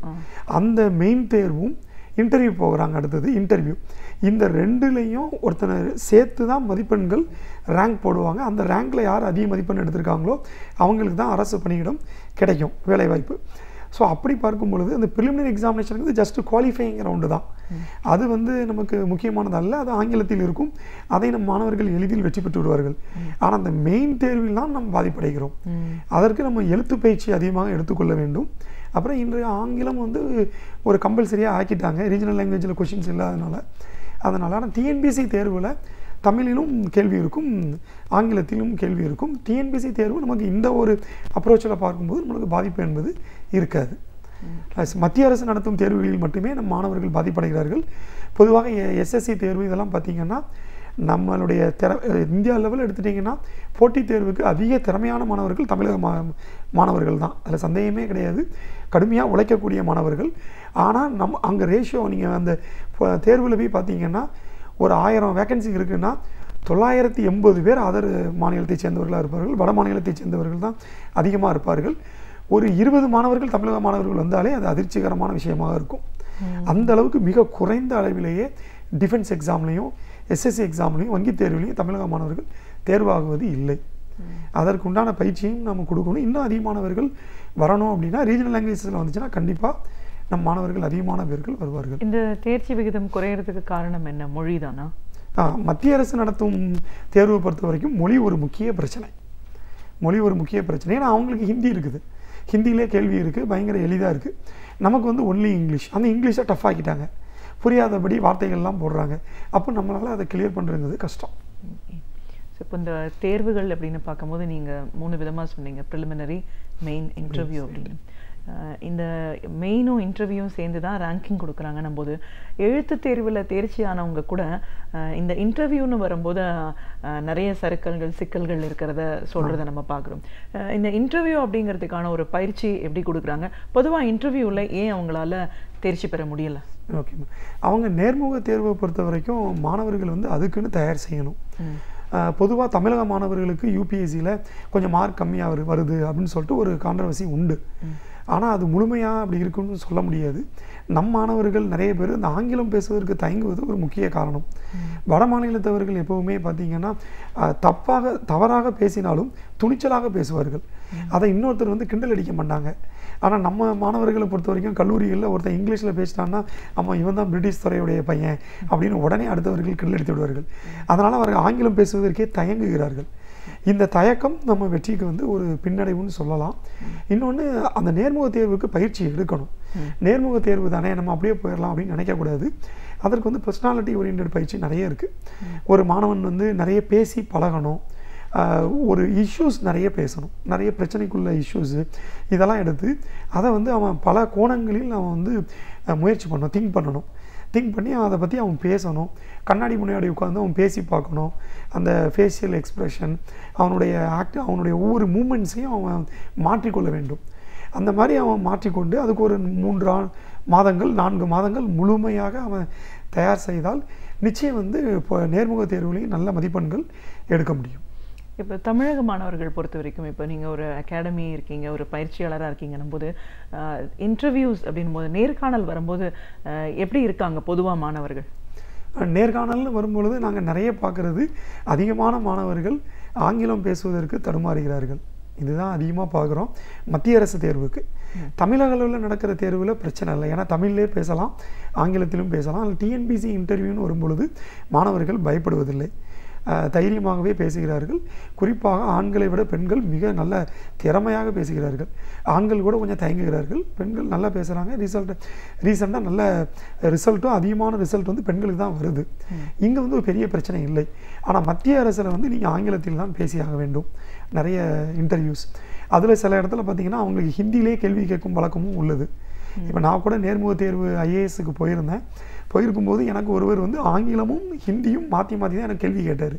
அந்த மெயின் தேர்வும் இன்டர்வியூ போகிறாங்க. அடுத்தது இன்டர்வியூ. இந்த ரெண்டுலேயும் ஒருத்தனை சேர்த்து தான் மதிப்பெண்கள் ரேங்க் போடுவாங்க. அந்த ரேங்கில் யார் அதிக மதிப்பெண் எடுத்திருக்காங்களோ அவங்களுக்கு தான் அரசு பணியிடம் கிடைக்கும், வேலைவாய்ப்பு. ஸோ அப்படி பார்க்கும் பொழுது அந்த ப்ரிலிமினரி எக்ஸாமினேஷனுக்கு ஜஸ்ட் குவாலிஃபைங் ரவுண்டு தான். அது வந்து நமக்கு முக்கியமானது அல்ல. அது ஆங்கிலத்தில் இருக்கும். அதை நம் மாணவர்கள் எளிதில் வெற்றி பெற்று விடுவார்கள். ஆனால் அந்த மெயின் தேர்வில் தான் நம்ம பாதிப்படைகிறோம். அதற்கு நம்ம எழுத்து பயிற்சி அதிகமாக எடுத்துக்கொள்ள வேண்டும். அப்புறம் இன்றைய ஆங்கிலம் வந்து ஒரு கம்பல்சரியாக ஆக்கிட்டாங்க, ரீஜனல் லாங்குவேஜில் கொஷின்ஸ் இல்லாதனால. அதனால் ஆனால் டிஎன்பிஎஸ்சி தேர்வில் தமிழிலும் கேள்வி இருக்கும், ஆங்கிலத்திலும் கேள்வி இருக்கும். டிஎன்பிஎஸ்சி தேர்வு நமக்கு இந்த ஒரு அப்ரோச்சில் பார்க்கும்போது நமக்கு பாதிப்பு என்பது இருக்காது. மத்திய அரசு நடத்தும் தேர்வுகளில் மட்டுமே நம் மாணவர்கள் பாதிப்படைகிறார்கள். பொதுவாக எஸ்எஸ்சி தேர்வு இதெல்லாம் பார்த்திங்கன்னா நம்மளுடைய இந்தியா லெவலில் எடுத்துட்டிங்கன்னா போட்டித் தேர்வுக்கு அதிக திறமையான மாணவர்கள் தமிழக மாணவர்கள் தான், அதில் சந்தேகமே கிடையாது. கடுமையாக உழைக்கக்கூடிய மாணவர்கள். ஆனால் அங்கே ரேஷியோ நீங்கள் அந்த தேர்வில் போய் பார்த்தீங்கன்னா ஒரு 1000 வேக்கன்சி இருக்குன்னா 980 பேர் அதர் மாநிலத்தை சேர்ந்தவர்களாக இருப்பார்கள், வட மாநிலத்தை சேர்ந்தவர்கள் தான் அதிகமாக இருப்பார்கள். ஒரு 20 மாணவர்கள் தமிழக மாணவர்கள் வந்தாலே அது அதிர்ச்சிகரமான விஷயமாக இருக்கும். அந்த அளவுக்கு மிக குறைந்த அளவிலேயே டிஃபென்ஸ் எக்ஸாம்லேயும் எஸ்எஸ்சி எக்ஸாம்லேயும் வங்கி தேர்வுலையும் தமிழக மாணவர்கள் தேர்வாகுவது இல்லை. அதற்கு உண்டான பயிற்சியும் நம்ம கொடுக்கணும். இன்னும் அதிகமானவர்கள் வரணும் அப்படின்னா ரீஜனல் லாங்குவேஜஸில் வந்துச்சுன்னா கண்டிப்பாக நம் மாணவர்கள் அதிகமான பேர்கள் வருவார்கள். இந்த தேர்ச்சி விகிதம் குறையிறதுக்கு காரணம் என்ன? மொழி தானா? மத்திய அரசு நடத்தும் தேர்வை பொறுத்த வரைக்கும் மொழி ஒரு முக்கிய பிரச்சனை. ஏன்னா அவங்களுக்கு ஹிந்தி இருக்குது, ஹிந்தியிலே கேள்வி இருக்குது, பயங்கர எளிதாக இருக்குது. நமக்கு வந்து ஒன்லி இங்கிலீஷ். அந்த இங்கிலீஷை டஃப் ஆக்கிட்டாங்க, புரியாதபடி வார்த்தைகள்லாம் போடுறாங்க. அப்போ நம்மளால் அதை கிளியர் பண்ணுறது கஷ்டம். ஸோ இப்போ இந்த தேர்வுகள் அப்படின்னு பார்க்கும்போது நீங்கள் 3 விதமாக சொன்னீங்க, ப்ரிலிமினரி, மெயின், இன்டர்வியூ அப்படின்னு. இந்த மெயினும் இன்டர்வியூவும் சேர்ந்து தான் ரேங்கிங் கொடுக்குறாங்கன்னும் போது எழுத்து தேர்வில் தேர்ச்சி ஆனவங்க கூட இந்த இன்டர்வியூன்னு வரும்போது நிறைய சிக்கல்கள் இருக்கிறத சொல்கிறத நம்ம பார்க்குறோம். இந்த இன்டர்வியூ அப்படிங்கிறதுக்கான ஒரு பயிற்சி எப்படி கொடுக்குறாங்க? பொதுவாக இன்டர்வியூவில் ஏன் அவங்களால தேர்ச்சி பெற முடியலை? ஓகேம்மா, அவங்க நேர்முக தேர்வை பொறுத்த வரைக்கும் மாணவர்கள் வந்து அதுக்குன்னு தயார் செய்யணும். பொதுவாக தமிழக மாணவர்களுக்கு யூபிஎஸ்சியில் கொஞ்சம் மார்க் கம்மியாக வருது அப்படின்னு சொல்லிட்டு ஒரு கான்ட்ரவர்சி உண்டு. ஆனால் அது முழுமையாக அப்படி இருக்குன்னு சொல்ல முடியாது. நம் மாணவர்கள் நிறைய பேர் இந்த ஆங்கிலம் பேசுவதற்கு தயங்குவது ஒரு முக்கிய காரணம். வட மாநிலத்தவர்கள் எப்போவுமே பார்த்திங்கன்னா தவறாக பேசினாலும் துணிச்சலாக பேசுவார்கள். அதை இன்னொருத்தர் வந்து கிண்டல் அடிக்க மாட்டாங்க. ஆனால் நம்ம மாணவர்களை பொறுத்த வரைக்கும் கல்லூரிகளில் ஒருத்தர் இங்கிலீஷில் பேசிட்டான்னா ஆமாம் இவன் தான் பிரிட்டிஷ் துறையுடைய பையன் அப்படின்னு உடனே அடுத்தவர்கள் கிண்டல் அடித்து விடுவார்கள். அதனால் அவர்கள் ஆங்கிலம் பேசுவதற்கே தயங்குகிறார்கள். இந்த தயக்கம் நம்ம வெற்றிக்கு வந்து ஒரு பின்னடைவுன்னு சொல்லலாம். இன்னொன்று, அந்த நேர்முக தேர்வுக்கு பயிற்சி எடுக்கணும். நேர்முக தேர்வு தானே நம்ம அப்படியே போயிடலாம் அப்படின்னு நினைக்கக்கூடாது. அதற்கு வந்து பர்சனாலிட்டி ஓரியன்ட் பயிற்சி நிறைய இருக்குது. ஒரு மாணவன் வந்து நிறைய பேசி பழகணும், ஒரு இஷ்யூஸ் நிறைய பேசணும், நிறைய பிரச்சனைக்குள்ள இஷ்யூஸு இதெல்லாம் எடுத்து அதை வந்து அவன் பல கோணங்களில் அவன் வந்து முயற்சி பண்ணணும், திங்க் பண்ணி அதை பற்றி அவன் பேசணும். கண்ணாடி முன்னாடி உட்காந்து அவன் பேசி பார்க்கணும். அந்த ஃபேஷியல் எக்ஸ்ப்ரெஷன், அவனுடைய ஒவ்வொரு மூமெண்ட்ஸையும் அவன் மாற்றிக்கொள்ள வேண்டும். அந்த மாதிரி அவன் மாற்றிக்கொண்டு அதுக்கு ஒரு 3 மாதங்கள் 4 மாதங்கள் முழுமையாக அவன் தயார் செய்தால் நிச்சயம் வந்து இப்போ நேர்முக தேர்வுலையும் நல்ல மதிப்பெண்கள் எடுக்க முடியும். இப்போ தமிழக மாணவர்கள் பொறுத்த வரைக்கும் இப்போ நீங்கள் ஒரு அகாடமி இருக்கீங்க, ஒரு பயிற்சியாளராக இருக்கீங்கன்னும் போது இன்டர்வியூஸ் அப்படின்னும் போது நேர்காணல் வரும்போது எப்படி இருக்காங்க பொதுவாக மாணவர்கள்? நேர்காணல்னு வரும்பொழுது நாங்கள் நிறைய பார்க்குறது அதிகமான மாணவர்கள் ஆங்கிலம் பேசுவதற்கு தடுமாறுகிறார்கள். இதுதான் அதிகமாக பார்க்குறோம். மத்திய அரசு தேர்வுக்கு தமிழக அளவில் நடக்கிற தேர்வில் பிரச்சனை இல்லை, ஏன்னா தமிழ்லேயே பேசலாம், ஆங்கிலத்திலும் பேசலாம். அதில் டிஎன்பிசி இன்டர்வியூன்னு வரும்பொழுது மாணவர்கள் பயப்படுவதில்லை, தைரியமாகவே பேசுகிறார்கள். குறிப்பாக ஆண்களை விட பெண்கள் மிக நல்ல திறமையாக பேசுகிறார்கள். ஆண்கள் கூட கொஞ்சம் தயங்குகிறார்கள், பெண்கள் நல்லா பேசுகிறாங்க. ரீசெண்டாக நல்ல ரிசல்ட்டும் அதிகமான ரிசல்ட் வந்து பெண்களுக்கு தான் வருது. இங்கே வந்து ஒரு பெரிய பிரச்சனை இல்லை. ஆனால் மத்திய அரசில் வந்து நீங்கள் ஆங்கிலத்தில் தான் பேசியாக வேண்டும். நிறைய இன்டர்வியூஸ் அதில் சில இடத்துல பார்த்திங்கன்னா அவங்களுக்கு ஹிந்தியிலே கேள்வி கேட்கும் வழக்கமும் உள்ளது. இப்போ நான் கூட நேர்முக தேர்வு ஐஏஎஸ்க்கு போயிருக்கும்போது எனக்கு ஒருவர் வந்து ஆங்கிலமும் ஹிந்தியும் மாற்றி தான் எனக்கு கேள்வி கேட்டார்.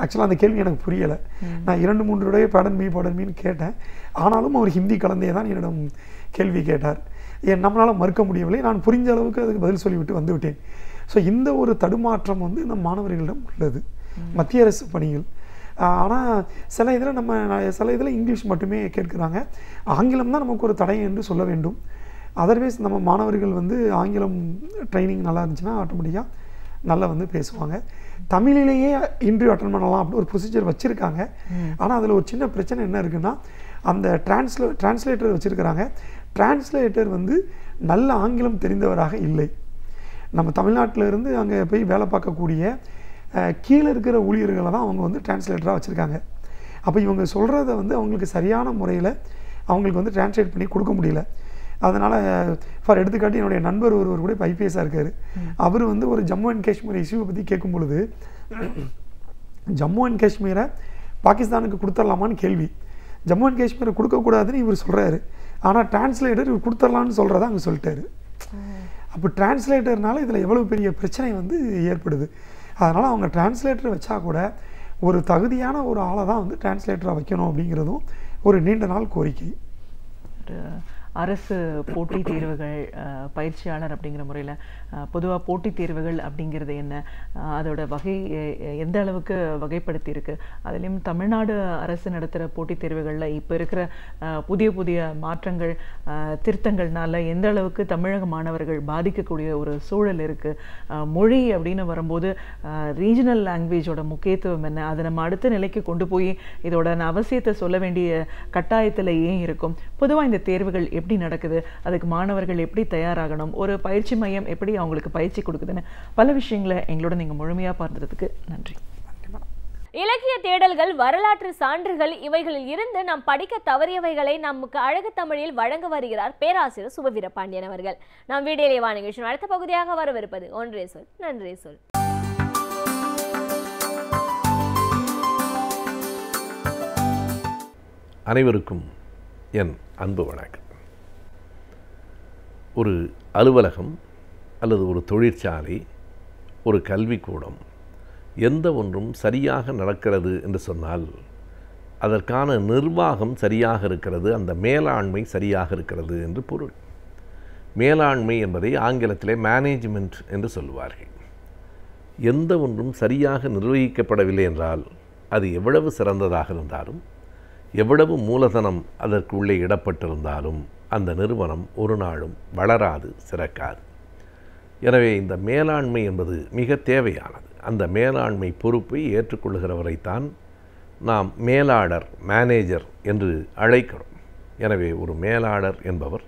ஆக்சுவலாக அந்த கேள்வி எனக்கு புரியலை. நான் 2-3 தடவை பாடன்மீன்னு கேட்டேன். ஆனாலும் அவர் ஹிந்தி கலந்தே தான் என்னிடம் கேள்வி கேட்டார். நம்மளால் மறுக்க முடியவில்லை. நான் புரிஞ்ச அளவுக்கு அதுக்கு பதில் சொல்லிவிட்டு வந்து விட்டேன். ஸோ இந்த ஒரு தடுமாற்றம் வந்து நம் மாணவர்களிடம் உள்ளது மத்திய அரசு பணிகள். ஆனால் சில இதில் இங்கிலீஷ் மட்டுமே கேட்குறாங்க. ஆங்கிலம் தான் நமக்கு ஒரு தடை என்று சொல்ல வேண்டும். அதர்வைஸ் நம்ம மாணவர்கள் வந்து ஆங்கிலம் ட்ரைனிங் நல்லா இருந்துச்சுன்னா ஆட்டோமேட்டிக்காக நல்லா வந்து பேசுவாங்க. தமிழிலேயே இன்டர்வியூ அட்டன் பண்ணலாம் அப்படி ஒரு ப்ரொசீஜர் வச்சுருக்காங்க. ஆனால் அதில் ஒரு சின்ன பிரச்சனை என்ன இருக்குன்னா, அந்த டிரான்ஸ்லேட்டர் வச்சுருக்கிறாங்க. டிரான்ஸ்லேட்டர் வந்து நல்ல ஆங்கிலம் தெரிந்தவராக இல்லை. நம்ம தமிழ்நாட்டில் இருந்து அங்கே போய் வேலை பார்க்கக்கூடிய கீழே இருக்கிற ஊழியர்களை தான் அவங்க வந்து டிரான்ஸ்லேட்டராக வச்சுருக்காங்க. அப்போ இவங்க சொல்கிறத வந்து அவங்களுக்கு சரியான முறையில் அவங்களுக்கு வந்து டிரான்ஸ்லேட் பண்ணி கொடுக்க முடியல. அதனால் ஃபார் எடுத்துக்காட்டி என்னுடைய நண்பர் ஒருவர் கூட ஐபிஎஸ்ஸாக இருக்கார். அவர் வந்து ஒரு ஜம்மு அண்ட் காஷ்மீர் இஷ்யூவை பற்றி கேட்கும் பொழுது ஜம்மு அண்ட் காஷ்மீரை பாகிஸ்தானுக்கு கொடுத்துடலாமான்னு கேள்வி. ஜம்மு அண்ட் காஷ்மீரை கொடுக்கக்கூடாதுன்னு இவர் சொல்கிறாரு. ஆனால் டிரான்ஸ்லேட்டர் இவர் கொடுத்துடலான்னு சொல்கிறத அங்கே சொல்லிட்டாரு. அப்போ டிரான்ஸ்லேட்டர்னால இதில் எவ்வளோ பெரிய பிரச்சனை வந்து ஏற்படுது. அதனால் அவங்க டிரான்ஸ்லேட்டர் வச்சா கூட ஒரு தகுதியான ஒரு ஆளை தான் வந்து டிரான்ஸ்லேட்டராக வைக்கணும் அப்படிங்கிறதும் ஒரு நீண்ட நாள் கோரிக்கை. அரசு போட்டித் தேர்வுகள் பயிற்சியாளர் அப்படிங்கிற முறையில் பொதுவாக போட்டித் தேர்வுகள் அப்படிங்கிறது என்ன, அதோட வகை எந்த அளவுக்கு வகைப்படுத்தி இருக்கு, அதுலேயும் தமிழ்நாடு அரசு நடத்துகிற போட்டித் தேர்வுகளில் இப்போ இருக்கிற புதிய மாற்றங்கள் திருத்தங்கள்னால எந்த அளவுக்கு தமிழக மாணவர்கள் பாதிக்கக்கூடிய ஒரு சூழல் இருக்குது. மொழி அப்படின்னு வரும்போது ரீஜனல் லாங்குவேஜோட முக்கியத்துவம் என்ன, அதை நம்ம அடுத்த நிலைக்கு கொண்டு போய் இதோட அவசியத்தை சொல்ல வேண்டிய கட்டாயத்தில் ஏன் இருக்கும், பொதுவாக இந்த தேர்வுகள் எப்படி நடக்குது, அதுக்கு மாணவர்கள் எப்படி தயாராகணும், ஒரு பயிற்சி மையம் எப்படி அவங்களுக்கு பயிற்சி கொடுக்குதுன்னு பல விஷயங்களை எங்களோட நீங்கள் முழுமையாக பார்த்ததுக்கு நன்றி. இலக்கிய தேடல்கள், வரலாற்று சான்றுகள், இவைகளில் இருந்து நாம் படிக்க தவறியவைகளை நமக்கு அழகு தமிழில் வழங்க வருகிறார் பேராசிரியர் சுபவீரபாண்டியன் அவர்கள். நாம் வீடியோலே வா நிகழ்ச்சியின் அடுத்த பகுதியாக வரவிருப்பது ஒன்றே சொல் நன்றே சொல். அனைவருக்கும் என் அன்பு வணக்கம். ஒரு அலுவலகம் அல்லது ஒரு தொழிற்சாலை, ஒரு கல்விக்கூடம், எந்த ஒன்றும் சரியாக நடக்கிறது என்று சொன்னால் அதற்கான நிர்வாகம் சரியாக இருக்கிறது, அந்த மேலாண்மை சரியாக இருக்கிறது என்று பொருள். மேலாண்மை என்பதை ஆங்கிலத்திலே மேனேஜ்மெண்ட் என்று சொல்லுவார்கள். எந்த ஒன்றும் சரியாக நிர்வகிக்கப்படவில்லை என்றால் அது எவ்வளவு சிறந்ததாக இருந்தாலும், எவ்வளவு மூலதனம் அதற்கு உள்ளே இடப்பட்டிருந்தாலும் அந்த நிறுவனம் ஒரு நாளும் வளராது, சிறக்காது. எனவே இந்த மேலாண்மை என்பது மிக தேவையானது. அந்த மேலாண்மை பொறுப்பை ஏற்றுக்கொள்கிறவரைத்தான் நாம் மேலாளர், மேனேஜர் என்று அழைக்கிறோம். எனவே ஒரு மேலாளர் என்பவர்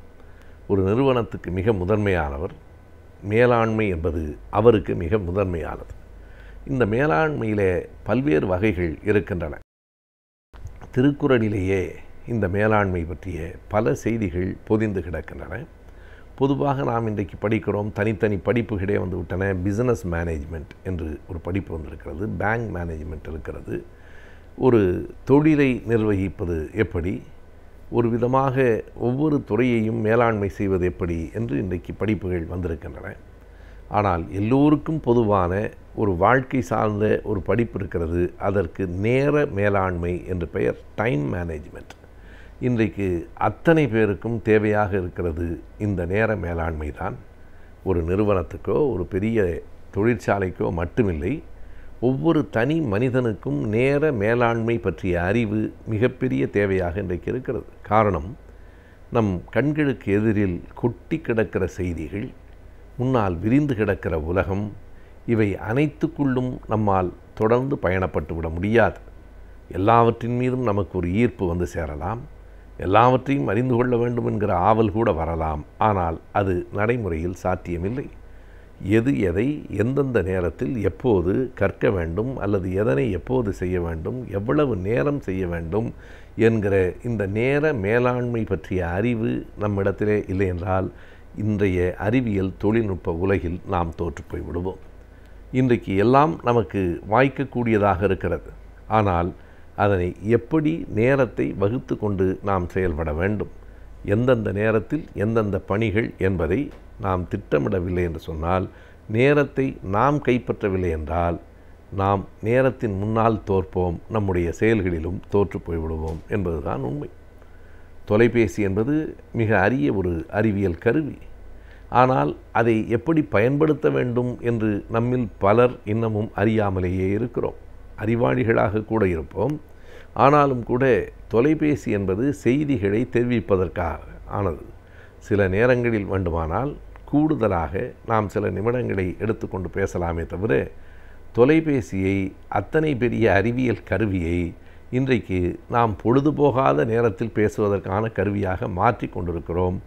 ஒரு நிறுவனத்துக்கு மிக முதன்மையானவர். மேலாண்மை என்பது அவருக்கு மிக முதன்மையானது. இந்த மேலாண்மையிலே பல்வேறு வகைகள் இருக்கின்றன. திருக்குறளிலேயே இந்த மேலாண்மை பற்றிய பல செய்திகள் பொதிந்து கிடக்கின்றன. பொதுவாக நாம் இன்றைக்கு படிக்கிறோம், தனித்தனி படிப்புகளே வந்து விட்டன. பிஸ்னஸ் மேனேஜ்மெண்ட் என்று ஒரு படிப்பு வந்திருக்கிறது, பேங்க் மேனேஜ்மெண்ட் இருக்கிறது. ஒரு தொழிலை நிர்வகிப்பது எப்படி, ஒரு விதமாக ஒவ்வொரு துறையையும் மேலாண்மை செய்வது எப்படி என்று இன்றைக்கு படிப்புகள் வந்திருக்கின்றன. ஆனால் எல்லோருக்கும் பொதுவான ஒரு வாழ்க்கை சார்ந்த ஒரு படிப்பு இருக்கிறது. அதற்கு நேர மேலாண்மை என்று பெயர், டைம் மேனேஜ்மெண்ட். இன்றைக்கு அத்தனை பேருக்கும் தேவையாக இருக்கிறது இந்த நேர மேலாண்மை தான். ஒரு நிறுவனத்துக்கோ ஒரு பெரிய தொழிற்சாலைக்கோ மட்டுமில்லை, ஒவ்வொரு தனி மனிதனுக்கும் நேர மேலாண்மை பற்றிய அறிவு மிகப்பெரிய தேவையாக இன்றைக்கு இருக்கிறது. காரணம், நம் கண்களுக்கு எதிரில் கொட்டி கிடக்கிற செய்திகள், முன்னால் விரிந்து கிடக்கிற உலகம், இவை அனைத்துக்குள்ளும் நம்மால் தொடர்ந்து பயணப்பட்டு விட முடியாது. எல்லாவற்றின் மீதும் நமக்கு ஒரு ஈர்ப்பு வந்து சேரலாம், எல்லாவற்றையும் அறிந்து கொள்ள வேண்டும் என்கிற ஆவல் கூட வரலாம். ஆனால் அது நடைமுறையில் சாத்தியமில்லை. எதை எந்தெந்த நேரத்தில் எப்போது கற்க வேண்டும், அல்லது எதனை எப்போது செய்ய வேண்டும், எவ்வளவு நேரம் செய்ய வேண்டும் என்கிற இந்த நேர மேலாண்மை பற்றிய அறிவு நம்மிடத்திலே இல்லை என்றால் இன்றைய அறிவியல் தொழில்நுட்ப உலகில் நாம் தோற்று போய் விடுவோம். இன்றைக்கு எல்லாம் நமக்கு வாய்க்கக்கூடியதாக இருக்கிறது. ஆனால் அதனை எப்படி நேரத்தை வகுத்து கொண்டு நாம் செயல்பட வேண்டும், எந்தெந்த நேரத்தில் எந்தெந்த பணிகள் என்பதை நாம் திட்டமிடவில்லை என்று சொன்னால், நேரத்தை நாம் கைப்பற்றவில்லை என்றால் நாம் நேரத்தின் முன்னால் தோற்போம், நம்முடைய செயல்களிலும் தோற்று போய்விடுவோம் என்பதுதான் உண்மை. தொலைபேசி என்பது மிக அரிய ஒரு அறிவியல் கருவி. ஆனால் அதை எப்படி பயன்படுத்த வேண்டும் என்று நம்மில் பலர் இன்னமும் அறியாமலேயே இருக்கிறோம். அறிவாளிகளாக கூட இருப்போம். ஆனாலும் கூட தொலைபேசி என்பது செய்திகளை தெரிவிப்பதற்காக ஆனது. சில நேரங்களில் வேண்டுமானால் கூடுதலாக நாம் சில நிமிடங்களை எடுத்துக்கொண்டு பேசலாமே தவிர, தொலைபேசியை, அத்தனை பெரிய அறிவியல் கருவியை இன்றைக்கு நாம் பொழுதுபோகாத நேரத்தில் பேசுவதற்கான கருவியாக மாற்றி கொண்டிருக்கிறோம்.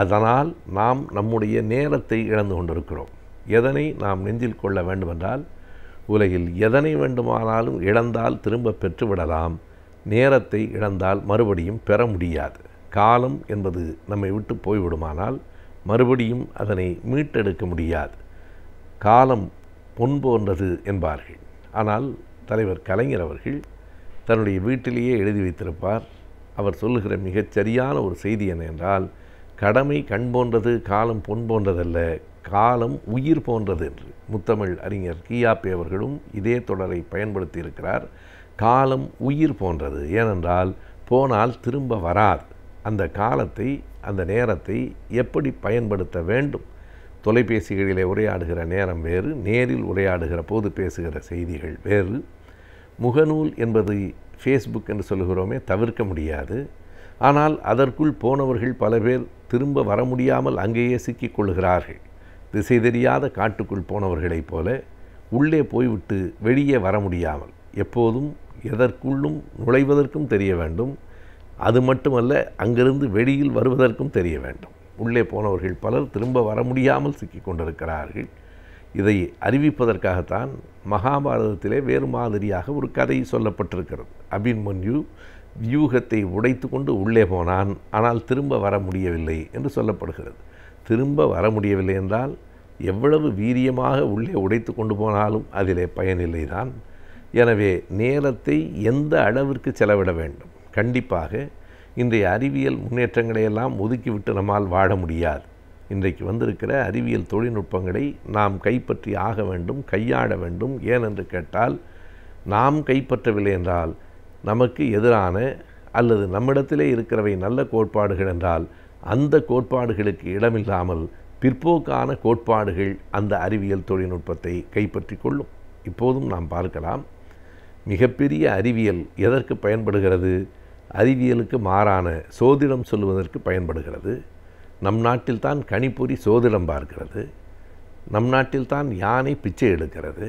அதனால் நாம் நம்முடைய நேரத்தை இழந்து கொண்டிருக்கிறோம். எதனை நாம் நெஞ்சில் கொள்ள வேண்டுமென்றால், உலகில் எதனை வேண்டுமானாலும் இழந்தால் திரும்ப பெற்றுவிடலாம், நேரத்தை இழந்தால் மறுபடியும் பெற முடியாது. காலம் என்பது நம்மை விட்டு போய்விடுமானால் மறுபடியும் அதனை மீட்டெடுக்க முடியாது. காலம் பொன் போன்றது என்பார்கள். ஆனால் தலைவர் கலைஞர் அவர்கள் தன்னுடைய வீட்டிலேயே எழுதி வைத்திருப்பார். அவர் சொல்லுகிற மிகச்சரியான ஒரு செய்தி என்ன என்றால், கடமை கண் போன்றது, காலம் பொன் போன்றதல்ல, காலம் உயிர் போன்றது என்று. முத்தமிழ் அறிஞர் கியாப்பே அவர்களும் இதே தொடரை பயன்படுத்தி இருக்கிறார். காலம் உயிர் போன்றது, ஏனென்றால் போனால் திரும்ப வராது. அந்த காலத்தை, அந்த நேரத்தை எப்படி பயன்படுத்த வேண்டும்? தொலைபேசிகளிலே உரையாடுகிற நேரம் வேறு, நேரில் உரையாடுகிற போது பேசுகிற செய்திகள் வேறு. முகநூல் என்பதை ஃபேஸ்புக் என்று சொல்லுகிறோமே, தவிர்க்க முடியாது. ஆனால் அதற்குள் போனவர்கள் பல பேர் திரும்ப வர முடியாமல் அங்கேயே சிக்கிக் கொள்ளுகிறார்கள். திசை தெரியாத காட்டுக்குள் போனவர்களைப் போல உள்ளே போய்விட்டு வெளியே வர முடியாமல், எப்போதும் எதற்குள்ளும் நுழைவதற்கும் தெரிய வேண்டும். அது மட்டுமல்ல, அங்கிருந்து வெளியில் வருவதற்கும் தெரிய வேண்டும். உள்ளே போனவர்கள் பலர் திரும்ப வர முடியாமல் சிக்கிக் கொண்டிருக்கிறார்கள். இதை அறிவிப்பதற்காகத்தான் மகாபாரதத்திலே வேறு மாதிரியாக ஒரு கதை சொல்லப்பட்டிருக்கிறது. அபிமன்யு வியூகத்தை உடைத்து கொண்டு உள்ளே போனான், ஆனால் திரும்ப வர முடியவில்லை என்று சொல்லப்படுகிறது. திரும்ப வர முடியவில்லை என்றால் எவ்வளவு வீரியமாக உள்ளே உடைத்து கொண்டு போனாலும் அதிலே பயனில்லை தான். எனவே நேரத்தை எந்த அளவிற்கு செலவிட வேண்டும்? கண்டிப்பாக இன்றைய அறிவியல் முன்னேற்றங்களையெல்லாம் ஒதுக்கிவிட்டு நம்மால் வாழ முடியாது. இன்றைக்கு வந்திருக்கிற அறிவியல் தொழில்நுட்பங்களை நாம் கைப்பற்றி ஆக வேண்டும், கையாள வேண்டும். ஏனென்று கேட்டால், நாம் கைப்பற்றவில்லை என்றால் நமக்கு எதிரான அல்லது நம்மிடத்திலே இருக்கிறவை நல்ல கோட்பாடுகள் என்றால் அந்த கோட்பாடுகளுக்கு இடமில்லாமல் பிற்போக்கான கோட்பாடுகள் அந்த அறிவியல் தொழில்நுட்பத்தை கைப்பற்றி கொள்ளும். இப்போதும் நாம் பார்க்கலாம், மிகப்பெரிய அறிவியல் எதற்கு பயன்படுகிறது? அறிவியலுக்கு மாறான சோதிடம் சொல்லுவதற்கு பயன்படுகிறது. நம் நாட்டில்தான் கணிப்பொறி சோதிடம் பார்க்கிறது. நம் நாட்டில்தான் யானை பிச்சை எடுக்கிறது.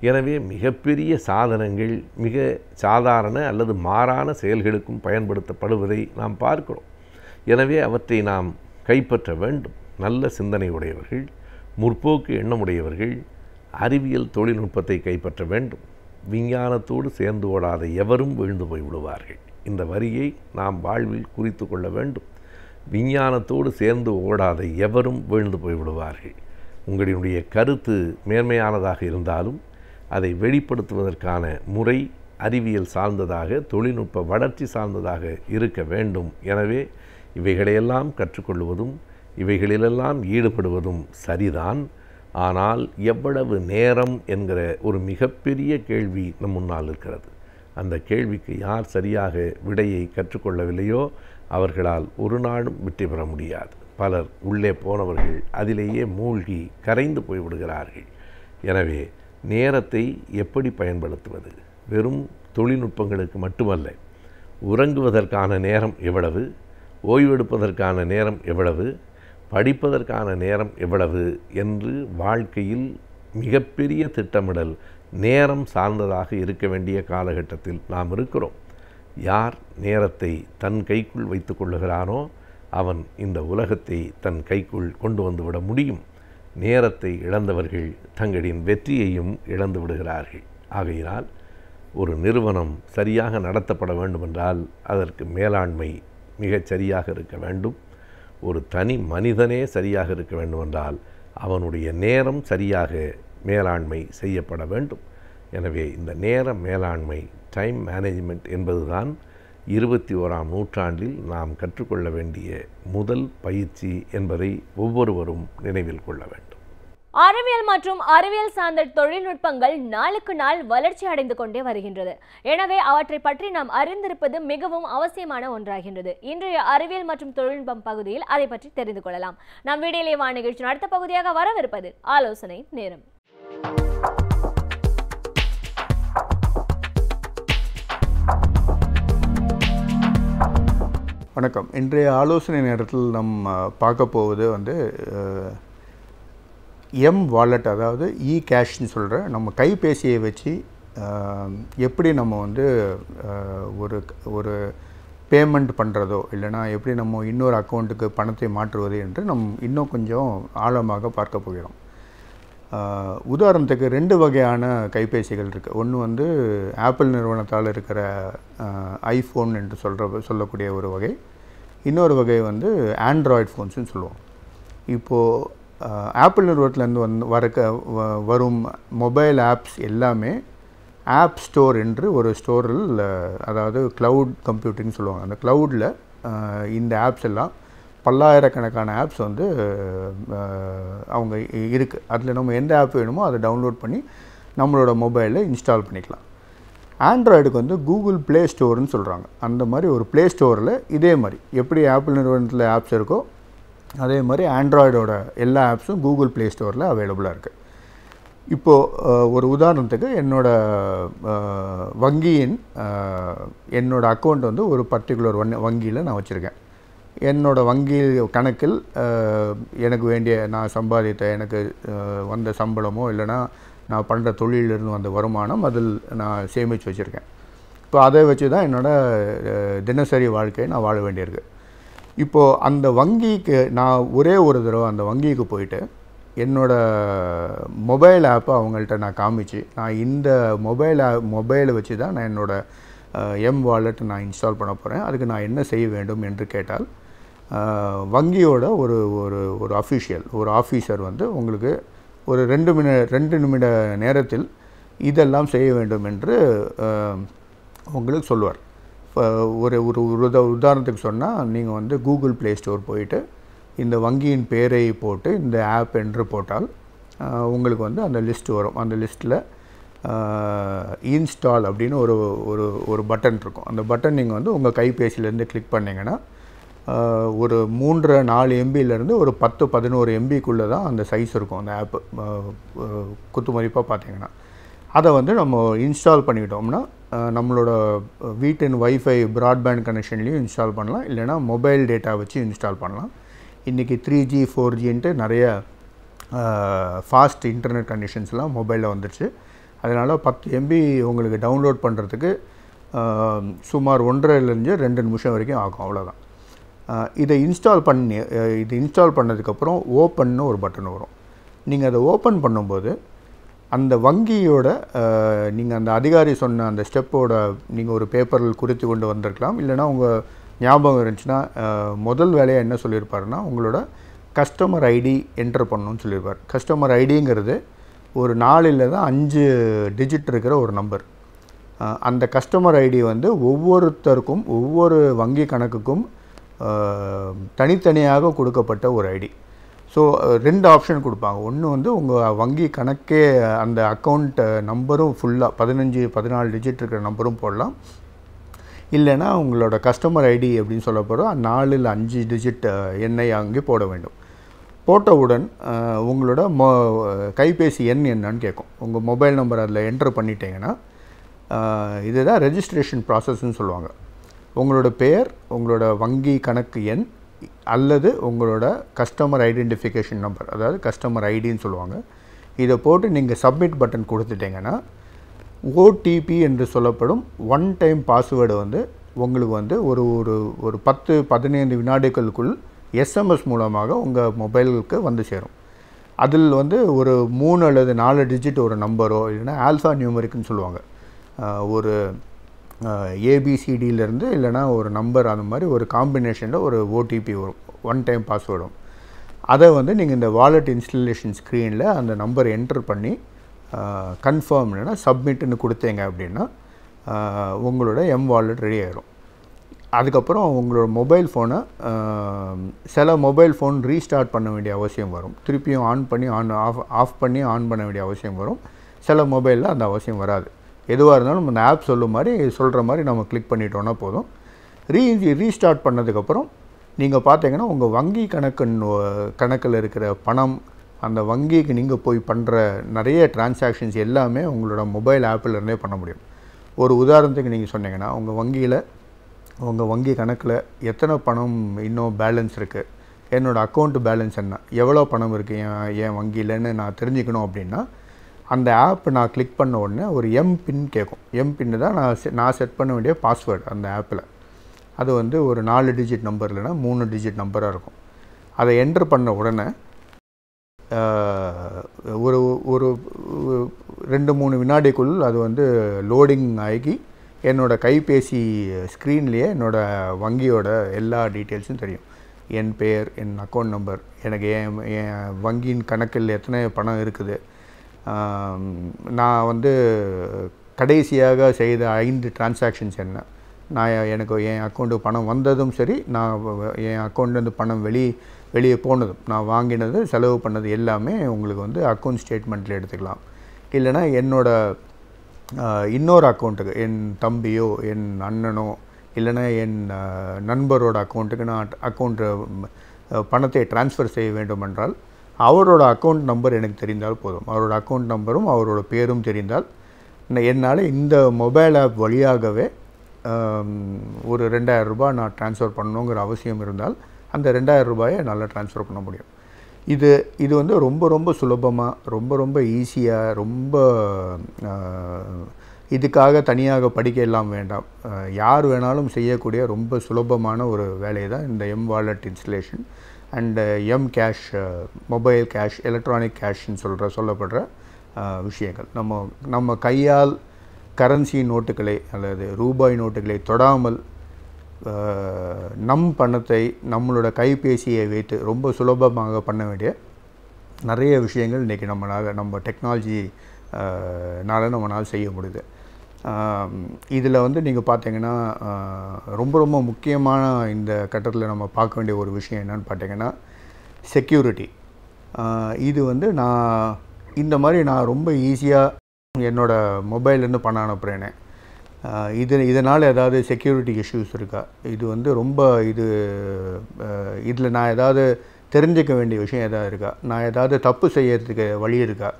எனவே மிகப்பெரிய சாதனங்கள் மிக சாதாரண அல்லது மாறான செயல்களுக்கும் பயன்படுத்தப்படுவதை நாம் பார்க்கிறோம். எனவே அவற்றை நாம் கைப்பற்ற வேண்டும். நல்ல சிந்தனை உடையவர்கள், முற்போக்கு எண்ணமுடையவர்கள் அறிவியல் தொழில்நுட்பத்தை கைப்பற்ற வேண்டும். விஞ்ஞானத்தோடு சேர்ந்து ஓடாத எவரும் வீழ்ந்து போய் விடுவார்கள். இந்த வரியை நாம் வாழ்வில் குறித்து கொள்ள வேண்டும். விஞ்ஞானத்தோடு சேர்ந்து ஓடாத எவரும் வீழ்ந்து போய் விடுவார்கள். உங்களுடைய கருத்து மேன்மையானதாக இருந்தாலும் அதை வெளிப்படுத்துவதற்கான முறை அறிவியல் சார்ந்ததாக, தொழில்நுட்ப வளர்ச்சி சார்ந்ததாக இருக்க வேண்டும். எனவே இவைகளையெல்லாம் கற்றுக்கொள்வதும் இவைகளிலெல்லாம் ஈடுபடுவதும் சரிதான். ஆனால் எவ்வளவு நேரம் என்கிற ஒரு மிகப்பெரிய கேள்வி நம் முன்னால் இருக்கிறது. அந்த கேள்விக்கு யார் சரியாக விடையை கற்றுக்கொள்ளவில்லையோ அவர்களால் ஒரு நாளும் வெற்றி பெற முடியாது. பலர் உள்ளே போனவர்கள் அதிலேயே மூழ்கி கரைந்து போய்விடுகிறார்கள். எனவே நேரத்தை எப்படி பயன்படுத்துவது? வெறும் தொழில்நுட்பங்களுக்கு மட்டுமல்ல, உறங்குவதற்கான நேரம் எவ்வளவு, ஓய்வெடுப்பதற்கான நேரம் எவ்வளவு, படிப்பதற்கான நேரம் எவ்வளவு என்று வாழ்க்கையில் மிகப்பெரிய திட்டமிடல் நேரம் சார்ந்ததாக இருக்க வேண்டிய காலகட்டத்தில் நாம் இருக்கிறோம். யார் நேரத்தை தன் கைக்குள் வைத்து கொள்ளுகிறானோ அவன் இந்த உலகத்தை தன் கைக்குள் கொண்டு வந்துவிட முடியும். நேரத்தை இழந்தவர்கள் தங்களின் வெற்றியையும் இழந்து விடுகிறார்கள். ஆகையினால் ஒரு நிறுவனம் சரியாக நடத்தப்பட வேண்டுமென்றால் அதற்கு மேலாண்மை மிகச் சரியாக இருக்க வேண்டும். ஒரு தனி மனிதனே சரியாக இருக்க வேண்டுமென்றால் அவனுடைய நேரம் சரியாக மேலாண்மை செய்யப்பட வேண்டும். எனவே இந்த நேர மேலாண்மை, டைம் மேனேஜ்மெண்ட் என்பதுதான் 21ஆம் நூற்றாண்டில் நாம் கற்றுக்கொள்ள வேண்டிய முதல் பயிற்சி என்பதை ஒவ்வொருவரும் நினைவில் கொள்ள வேண்டும். அறிவியல் மற்றும் அறிவியல் சார்ந்த தொழில்நுட்பங்கள் நாளுக்கு நாள் வளர்ச்சி அடைந்து கொண்டே வருகின்றது. எனவே அவற்றை பற்றி நாம் அறிந்திருப்பது மிகவும் அவசியமான ஒன்றாகின்றது. இன்றைய அறிவியல் மற்றும் தொழில்நுட்பம் பகுதியில் அதை பற்றி தெரிந்து கொள்ளலாம். நம் வீடியோலே வா நிகழ்ச்சியின் அடுத்த பகுதியாக வரவிருப்பது ஆலோசனை நேரம். வணக்கம். இன்றைய ஆலோசனை நேரத்தில் நம்ம பார்க்க போவது எம் வாலெட், அதாவது இ கேஷ்னு சொல்கிற நம்ம கைபேசியை வச்சு எப்படி நம்ம ஒரு பேமெண்ட் பண்ணுறதோ இல்லைனா எப்படி நம்ம இன்னொரு அக்கௌண்ட்டுக்கு பணத்தை மாற்றுவது என்று இன்னும் கொஞ்சம் ஆழமாக பார்க்க போகிறோம். உதாரணத்துக்கு 2 வகையான கைபேசிகள் இருக்குது. ஒன்று ஆப்பிள் நிறுவனத்தால் இருக்கிற ஐஃபோன் என்று சொல்லக்கூடிய ஒரு வகை. இன்னொரு வகை ஆண்ட்ராய்டு ஃபோன்ஸுன்னு சொல்லுவோம். இப்போது ஆப்பிள் நிறுவனத்துலேருந்து வரும் மொபைல் ஆப்ஸ் எல்லாமே ஆப் ஸ்டோர் என்று ஒரு ஸ்டோரில், அதாவது க்ளவுட் கம்ப்யூட்டிங்னு சொல்லுவாங்க. அந்த க்ளவுடில் இந்த ஆப்ஸ் எல்லாம் பல்லாயிரக்கணக்கான ஆப்ஸ் அவங்க இருக்குது. அதில் நம்ம எந்த ஆப் வேணுமோ அதை டவுன்லோட் பண்ணி நம்மளோட மொபைலில் இன்ஸ்டால் பண்ணிக்கலாம். ஆண்ட்ராய்டுக்கு கூகுள் ப்ளே ஸ்டோர்னு சொல்கிறாங்க. அந்த மாதிரி ஒரு ப்ளே ஸ்டோரில் இதே மாதிரி எப்படி ஆப்பிள் நிறுவனத்தில் ஆப்ஸ் இருக்கோ அதே மாதிரி ஆண்ட்ராய்டோட எல்லா ஆப்ஸும் கூகுள் ப்ளே ஸ்டோரில் அவைலபிளாக இருக்குது. இப்போது ஒரு உதாரணத்துக்கு என்னோட அக்கௌண்ட் ஒரு பர்டிகுலர் வங்கியில் நான் வச்சுருக்கேன். என்னோடய வங்கி கணக்கில் எனக்கு வேண்டிய, நான் சம்பாதித்த, எனக்கு வந்த சம்பளமோ இல்லைனா நான் பண்ணுற தொழிலிருந்து வந்த வருமானம் அதில் நான் சேமித்து வச்சுருக்கேன். இப்போ அதை வச்சு தான் என்னோடய தினசரி வாழ்க்கையை நான் வாழ வேண்டியிருக்கு. இப்போது அந்த வங்கிக்கு நான் ஒரே ஒரு தடவை அந்த வங்கிக்கு போயிட்டு என்னோடய மொபைல் ஆப்பை அவங்கள்ட்ட நான் காமிச்சு, நான் இந்த மொபைலை வச்சு தான் நான் என்னோடய எம் வாலெட் நான் இன்ஸ்டால் பண்ண போகிறேன், அதுக்கு நான் என்ன செய்ய வேண்டும் என்று கேட்டால் வங்கியோட ஒரு அஃபிஷியல், ஒரு ஆஃபீஸர் உங்களுக்கு ஒரு 2 நிமிட நேரத்தில் இதெல்லாம் செய்ய வேண்டும் என்று உங்களுக்கு சொல்லுவார். இப்போ ஒரு உதாரணத்துக்கு சொன்னால், நீங்கள் கூகுள் ப்ளே ஸ்டோர் போயிட்டு இந்த வங்கியின் பேரை போட்டு இந்த ஆப் என்று போட்டால் உங்களுக்கு வந்து அந்த லிஸ்ட் வரும். அந்த லிஸ்ட்டில் இன்ஸ்டால் அப்படின்னு ஒரு பட்டன் இருக்கும். அந்த பட்டன் நீங்கள் வந்து உங்கள் கைபேசியிலேருந்து கிளிக் பண்ணிங்கன்னா ஒரு 3-4 MBலேருந்து ஒரு 10-11 MBக்குள்ளே தான் அந்த சைஸ் இருக்கும் அந்த ஆப்பு. குத்துமதிப்பாக பார்த்தீங்கன்னா அதை வந்து நம்ம இன்ஸ்டால் பண்ணிக்கிட்டோம்னா நம்மளோட வீட்டின் வைஃபை ப்ராட்பேண்ட் கனெக்ஷன்லேயும் இன்ஸ்டால் பண்ணலாம், இல்லைனா மொபைல் டேட்டா வச்சு இன்ஸ்டால் பண்ணலாம். இன்றைக்கி 3G 4Gன்ட்டு நிறைய ஃபாஸ்ட் இன்டர்நெட் கண்டிஷன்ஸ்லாம் மொபைலில் வந்துடுச்சு. அதனால் 10 MB உங்களுக்கு டவுன்லோட் பண்ணுறதுக்கு சுமார் 1.5-2 நிமிஷம் வரைக்கும் ஆகும், அவ்வளோதான். இதை இன்ஸ்டால் பண்ணதுக்கப்புறம் ஓப்பன்னு ஒரு பட்டன் வரும். நீங்கள் அதை ஓப்பன் பண்ணும்போது அந்த வங்கியோட நீங்கள் அந்த அதிகாரி சொன்ன அந்த ஸ்டெப்போட நீங்கள் ஒரு பேப்பரில் குறித்து கொண்டு வந்திருக்கலாம், இல்லைனா உங்கள் ஞாபகம் இருந்துச்சுன்னா முதல் வேலையாக என்ன சொல்லியிருப்பாருன்னா உங்களோட கஸ்டமர் ஐடி என்டர் பண்ணணும்னு சொல்லியிருப்பார். கஸ்டமர் ஐடிங்கிறது ஒரு 4 இல்லை தான் 5 டிஜிட் இருக்கிற ஒரு நம்பர். அந்த கஸ்டமர் ஐடி வந்து ஒவ்வொருத்தருக்கும் ஒவ்வொரு வங்கி கணக்குக்கும் தனித்தனியாக கொடுக்கப்பட்ட ஒரு ஐடி. ஸோ 2 ஆப்ஷன் கொடுப்பாங்க. ஒன்று வந்து உங்கள் வங்கி கணக்கே அந்த அக்கௌண்ட் நம்பரும் ஃபுல்லாக 15-14 டிஜிட் இருக்கிற நம்பரும் போடலாம், இல்லைன்னா உங்களோட கஸ்டமர் ஐடி அப்படின்னு சொல்ல போகிறோம் 4 இல்லை 5 டிஜிட் எண்ணை அங்கே போட வேண்டும். போட்டவுடன் உங்களோட கைபேசி எண் என்னன்னு கேட்கும். உங்கள் மொபைல் நம்பர் அதில் என்டர் பண்ணிட்டீங்கன்னா இதுதான் ரெஜிஸ்ட்ரேஷன் ப்ராசஸ்ன்னு சொல்லுவாங்க. உங்களோட பெயர், உங்களோட வங்கி கணக்கு எண் அல்லது உங்களோட கஸ்டமர் ஐடென்டிஃபிகேஷன் நம்பர், அதாவது கஸ்டமர் ஐடின்னு சொல்லுவாங்க. இதை போட்டு நீங்கள் சப்மிட் பட்டன் கொடுத்துட்டிங்கன்னா ஓடிபி என்று சொல்லப்படும் ஒன் டைம் பாஸ்வேர்டு வந்து உங்களுக்கு வந்து ஒரு 10-15 வினாடிகளுக்குள் SMS மூலமாக உங்கள் மொபைலுக்கு வந்து சேரும். அதில் வந்து ஒரு 3 அல்லது 4 டிஜிட் ஒரு நம்பரோ இல்லைன்னா ஆல்ஃபா நியூமரிக்னு சொல்லுவாங்க, ஒரு ABCDலேருந்து இல்லைனா ஒரு நம்பர், அந்த மாதிரி ஒரு காம்பினேஷனில் ஒரு ஓடிபி வரும், ஒன் டைம் பாஸ்வேர்டும். அதை வந்து நீங்கள் இந்த வாலெட் இன்ஸ்டலேஷன் ஸ்க்ரீனில் அந்த நம்பர் என்டர் பண்ணி கன்ஃபார்ம் இல்லைனா சப்மிட்னு கொடுத்தீங்க அப்படின்னா உங்களோட வாலெட் ரெடி ஆகிடும். அதுக்கப்புறம் உங்களோட மொபைல் ஃபோனை சில மொபைல் ஃபோன் ரீஸ்டார்ட் பண்ண வேண்டிய அவசியம் வரும், திருப்பியும் ஆஃப் பண்ணி ஆன் பண்ண வேண்டிய அவசியம் வரும். சில மொபைலில் அந்த அவசியம் வராது. எதுவாக இருந்தாலும் அந்த ஆப் சொல்கிற மாதிரி நம்ம கிளிக் பண்ணிட்டோன்னா போதும். ரீஸ்டார்ட் பண்ணதுக்கப்புறம் நீங்கள் பார்த்தீங்கன்னா உங்கள் வங்கி கணக்கில் இருக்கிற பணம், அந்த வங்கிக்கு நீங்கள் போய் பண்ணுற நிறைய டிரான்சாக்ஷன்ஸ் எல்லாமே உங்களோட மொபைல் ஆப்பிலிருந்தே பண்ண முடியும். ஒரு உதாரணத்துக்கு நீங்கள் சொன்னீங்கன்னா உங்கள் வங்கி கணக்கில் எத்தனை பணம் இன்னும் பேலன்ஸ் இருக்குது, என்னோடய அக்கௌண்ட் பேலன்ஸ் என்ன, எவ்வளோ பணம் இருக்குது என் வங்கியிலன்னு நான் தெரிஞ்சுக்கணும் அப்படின்னா அந்த ஆப் நான் கிளிக் பண்ண உடனே ஒரு எம்பின் கேட்கும். எம்பின்னு தான் நான் செட் பண்ண வேண்டிய பாஸ்வேர்டு அந்த ஆப்பில். அது வந்து ஒரு 4 டிஜிட் நம்பர் இல்லைனா 3 டிஜிட் நம்பராக இருக்கும். அதை என்டர் பண்ண உடனே ஒரு 2-3 வினாடிக்குள் அது வந்து லோடிங் ஆகி என்னோடய கைபேசி ஸ்க்ரீன்லேயே என்னோடய வங்கியோட எல்லா டீட்டெயில்ஸும் தெரியும். என் பெயர், என் அக்கௌண்ட் நம்பர், எனக்கு என் வங்கியின் கணக்கில் எத்தனை பணம் இருக்குது, நான் வந்து கடைசியாக செய்த 5 டிரான்சாக்ஷன்ஸ் என்ன, எனக்கு என் அக்கௌண்ட்டு பணம் வந்ததும் சரி, நான் என் அக்கௌண்ட்லேருந்து பணம் வெளியே போனதும், நான் வாங்கினது செலவு பண்ணது எல்லாமே உங்களுக்கு வந்து அக்கௌண்ட் ஸ்டேட்மெண்ட்டில் எடுத்துக்கலாம். இல்லைனா என்னோட இன்னொரு அக்கௌண்ட்டுக்கு, என் தம்பியோ என் அண்ணனோ இல்லைனா என் நண்பரோட அக்கௌண்ட்டுக்கு நான் பணத்தை ட்ரான்ஸ்ஃபர் செய்ய வேண்டுமென்றால் அவரோட அக்கௌண்ட் நம்பர் எனக்கு தெரிந்தால் போதும். அவரோட அக்கௌண்ட் நம்பரும் அவரோட பேரும் தெரிந்தால் என்னால் இந்த மொபைல் ஆப் வழியாகவே ஒரு 2000 ரூபாய் நான் ட்ரான்ஸ்ஃபர் பண்ணணுங்கிற அவசியம் இருந்தால் அந்த 2000 ரூபாயை என்னால் ட்ரான்ஸ்ஃபர் பண்ண முடியும். இது வந்து ரொம்ப சுலபமாக, ரொம்ப ஈஸியாக, இதுக்காக தனியாக படிக்க எல்லாம் வேண்டாம், யார் வேணாலும் செய்யக்கூடிய ரொம்ப சுலபமான ஒரு வேலை தான் இந்த wallet installation and cash, mobile cash, electronic கேஷ்ன்னு சொல்லப்படுற விஷயங்கள். நம்ம கையால் கரன்சி நோட்டுகளை அல்லது ரூபாய் நோட்டுகளை தொடாமல் நம் பணத்தை நம்மளோட கைபேசியை வைத்து ரொம்ப சுலபமாக பண்ண வேண்டிய நிறைய விஷயங்கள் இன்றைக்கி நம்ம டெக்னாலஜினால் நம்மளால் செய்ய முடியுது. இதில் வந்து நீங்கள் பார்த்தீங்கன்னா ரொம்ப முக்கியமான இந்த கட்டத்தில் நம்ம பார்க்க வேண்டிய ஒரு விஷயம் என்னென்னு பார்த்தீங்கன்னா, செக்யூரிட்டி. இது வந்து நான் இந்த மாதிரி நான் ரொம்ப ஈஸியாக என்னோடய மொபைல்லேருந்து பணம் அனுப்புகிறேனே, இதனால் ஏதாவது செக்யூரிட்டி இஷ்யூஸ் இருக்கா, இது வந்து ரொம்ப இதில் நான் ஏதாவது தெரிஞ்சிக்க வேண்டிய விஷயம் எதாவது இருக்கா, நான் ஏதாவது தப்பு செய்யறதுக்கு வழி இருக்கா,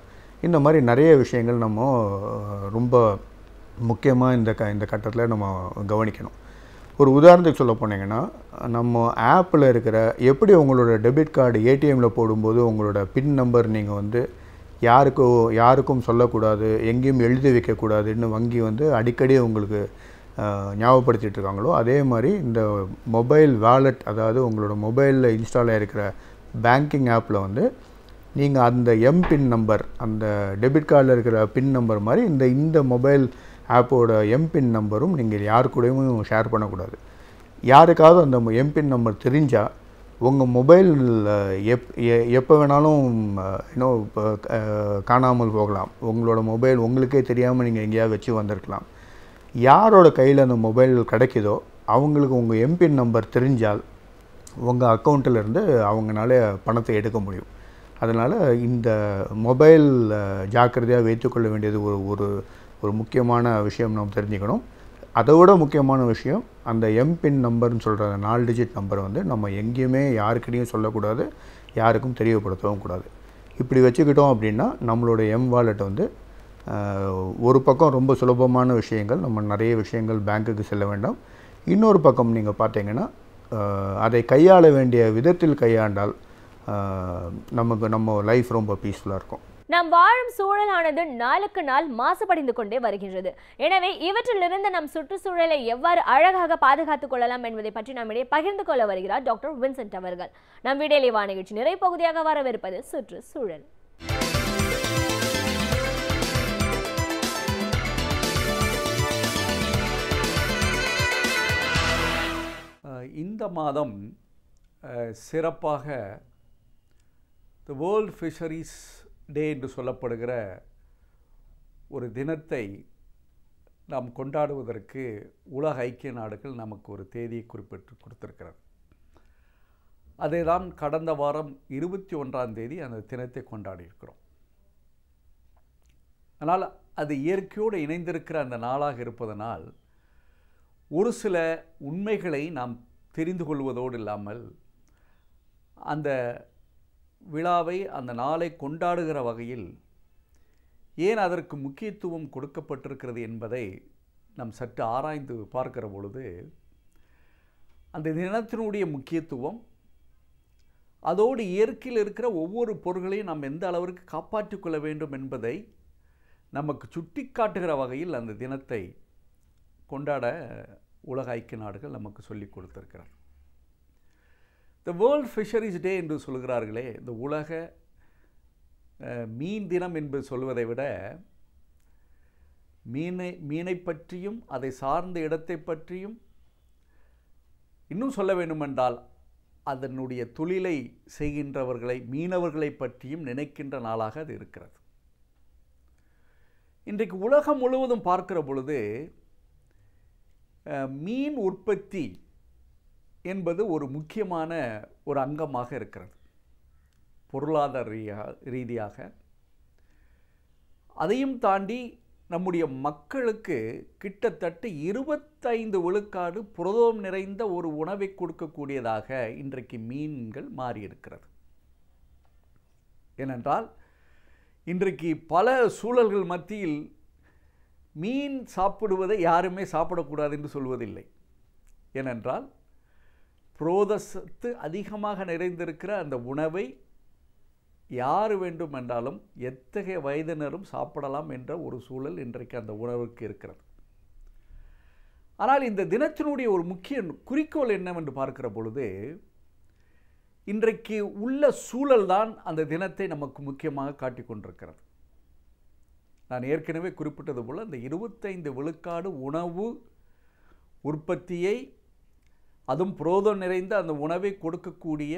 இந்த மாதிரி நிறைய விஷயங்கள் நம்ம ரொம்ப முக்கியமாக இந்த கட்டத்தில் நம்ம கவனிக்கணும். ஒரு உதாரணத்துக்கு சொல்ல போனீங்கன்னா, நம்ம ஆப்பில் இருக்கிற எப்படி உங்களோட டெபிட் கார்டு ஏடிஎம்மில் போடும்போது உங்களோட பின் நம்பர் நீங்கள் வந்து யாருக்கும் சொல்லக்கூடாது, எங்கேயும் எழுதி வைக்கக்கூடாதுன்னு வங்கி வந்து அடிக்கடி உங்களுக்கு ஞாபகப்படுத்திட்டு இருக்காங்களோ, அதே மாதிரி இந்த மொபைல் வாலெட், அதாவது உங்களோட மொபைலில் இன்ஸ்டால் ஆகிருக்கிற பேங்கிங் ஆப்பில் வந்து நீங்கள் அந்த எம்பின் நம்பர், அந்த டெபிட் கார்டில் இருக்கிற பின் நம்பர் மாதிரி இந்த மொபைல் ஆப்போட எம்பின் நம்பரும் நீங்கள் யாரு கூடயும் ஷேர் பண்ணக்கூடாது. யாருக்காவது அந்த எம்பின் நம்பர் தெரிஞ்சால் உங்கள் மொபைல் எப்போ வேணாலும் இன்னும் காணாமல் போகலாம். உங்களோட மொபைல் உங்களுக்கே தெரியாமல் நீங்கள் எங்கேயாவது வச்சு வந்திருக்கலாம். யாரோட கையில் அந்த மொபைல் கிடைக்குதோ அவங்களுக்கு உங்கள் எம்பின் நம்பர் தெரிஞ்சால் உங்கள் அக்கௌண்ட்டிலேருந்து அவங்களால பணத்தை எடுக்க முடியும். அதனால் இந்த மொபைல் ஜாக்கிரதையாக வைத்துக்கொள்ள வேண்டியது ஒரு முக்கியமான விஷயம் நாம் தெரிஞ்சுக்கணும். அதை விட முக்கியமான விஷயம், அந்த எம்பின் நம்பர்னு சொல்கிற 4 டிஜிட் நம்பரை வந்து நம்ம எங்கேயுமே யாருக்கிட்டையும் சொல்லக்கூடாது, யாருக்கும் தெரியப்படுத்தவும் கூடாது. இப்படி வச்சுக்கிட்டோம் அப்படின்னா நம்மளோட வாலெட் வந்து ஒரு பக்கம் ரொம்ப சுலபமான விஷயங்கள், நம்ம நிறைய விஷயங்கள் பேங்க்குக்கு செல்ல வேண்டாம். இன்னொரு பக்கம் நீங்கள் பார்த்தீங்கன்னா அதை கையாள வேண்டிய விதத்தில் கையாண்டால் நம்ம லைஃப் ரொம்ப பீஸ்ஃபுல்லாக இருக்கும். நாம் வாழும் சூழலானது நாளுக்கு நாள் மாசுபடிந்து கொண்டே வருகின்றது. எனவே இவற்றிலிருந்து நம் சுற்றுச்சூழலை எவ்வாறு அழகாக பாதுகாத்துக் கொள்ளலாம் என்பதை பற்றி நம்மிடையே பகிர்ந்து கொள்ள வருகிறார் டாக்டர் வின்சென்ட் அவர்கள். நம் வீடியோலை நிகழ்ச்சி நிறைய பகுதியாக வரவிருப்பது சுற்றுச்சூழல். இந்த மாதம் சிறப்பாக தி வேர்ல்ட் ஃபிஷரிஸ் டே என்று சொல்லப்படுகிற ஒரு தினத்தை நாம் கொண்டாடுவதற்கு உலக ஐக்கிய நாடுகள் நமக்கு ஒரு தேதியை குறிப்பிட்டு கொடுத்திருக்கிறது. அதை தான் கடந்த வாரம் 21ஆம் தேதி அந்த தினத்தை கொண்டாடியிருக்கிறோம். ஆனால் அது இயற்கையோடு இணைந்திருக்கிற அந்த நாளாக இருப்பதனால் ஒரு சில உண்மைகளை நாம் தெரிந்து கொள்வதோடு இல்லாமல் அந்த விழாவை, அந்த நாளை கொண்டாடுகிற வகையில் ஏன் அதற்கு முக்கியத்துவம் கொடுக்கப்பட்டிருக்கிறது என்பதை நாம் சற்று ஆராய்ந்து பார்க்கிற பொழுது அந்த தினத்தினுடைய முக்கியத்துவம், அதோடு இயற்கையில் இருக்கிற ஒவ்வொரு பொருள்களையும் நாம் எந்த அளவிற்கு காப்பாற்றிக் கொள்ள வேண்டும் என்பதை நமக்கு சுட்டி காட்டுகிற வகையில் அந்த தினத்தை கொண்டாட உலக ஐக்கிய நாடுகள் நமக்கு சொல்லிக் கொடுத்திருக்கிறார். த வேர்ல்ட் ஃபிஷரிஸ் டே என்று சொல்கிறார்களே, இந்த உலக மீன் தினம் என்று சொல்வதை விட மீனை பற்றியும் அதை சார்ந்த இடத்தை பற்றியும், இன்னும் சொல்ல வேண்டுமென்றால் அதனுடைய தொழிலை செய்கின்றவர்களை, மீனவர்களை பற்றியும் நினைக்கின்ற நாளாக அது இருக்கிறது. இன்றைக்கு உலகம் முழுவதும் பார்க்கிற பொழுது மீன் உற்பத்தி என்பது ஒரு முக்கியமான ஒரு அங்கமாக இருக்கிறது. பொருளாதார ரீதியாக அதையும் தாண்டி நம்முடைய மக்களுக்கு கிட்டத்தட்ட 25 விழுக்காடு புரதம் நிறைந்த ஒரு உணவை கொடுக்கக்கூடியதாக இன்றைக்கு மீன்கள் மாறியிருக்கிறது. ஏனென்றால் இன்றைக்கு பல சூழல்கள் மத்தியில் மீன் சாப்பிடுவதை யாருமே சாப்பிடக்கூடாது என்று சொல்வதில்லை. ஏனென்றால் புரோதசத்து அதிகமாக நிறைந்திருக்கிற அந்த உணவை யார் வேண்டுமென்றாலும் எத்தகைய வயதினரும் சாப்பிடலாம் என்ற ஒரு சூழல் இன்றைக்கு அந்த உணவுக்கு இருக்கிறது. ஆனால் இந்த தினத்தினுடைய ஒரு முக்கிய குறிக்கோள் என்னவென்று பார்க்கிற பொழுது, இன்றைக்கு உள்ள சூழல் தான் அந்த தினத்தை நமக்கு முக்கியமாக காட்டிக் கொண்டிருக்கிறது. நான் ஏற்கனவே குறிப்பிட்டது போல் அந்த 25 விழுக்காடு உணவு உற்பத்தியை, அதுவும் புரோதம் நிறைந்த அந்த உணவை கொடுக்கக்கூடிய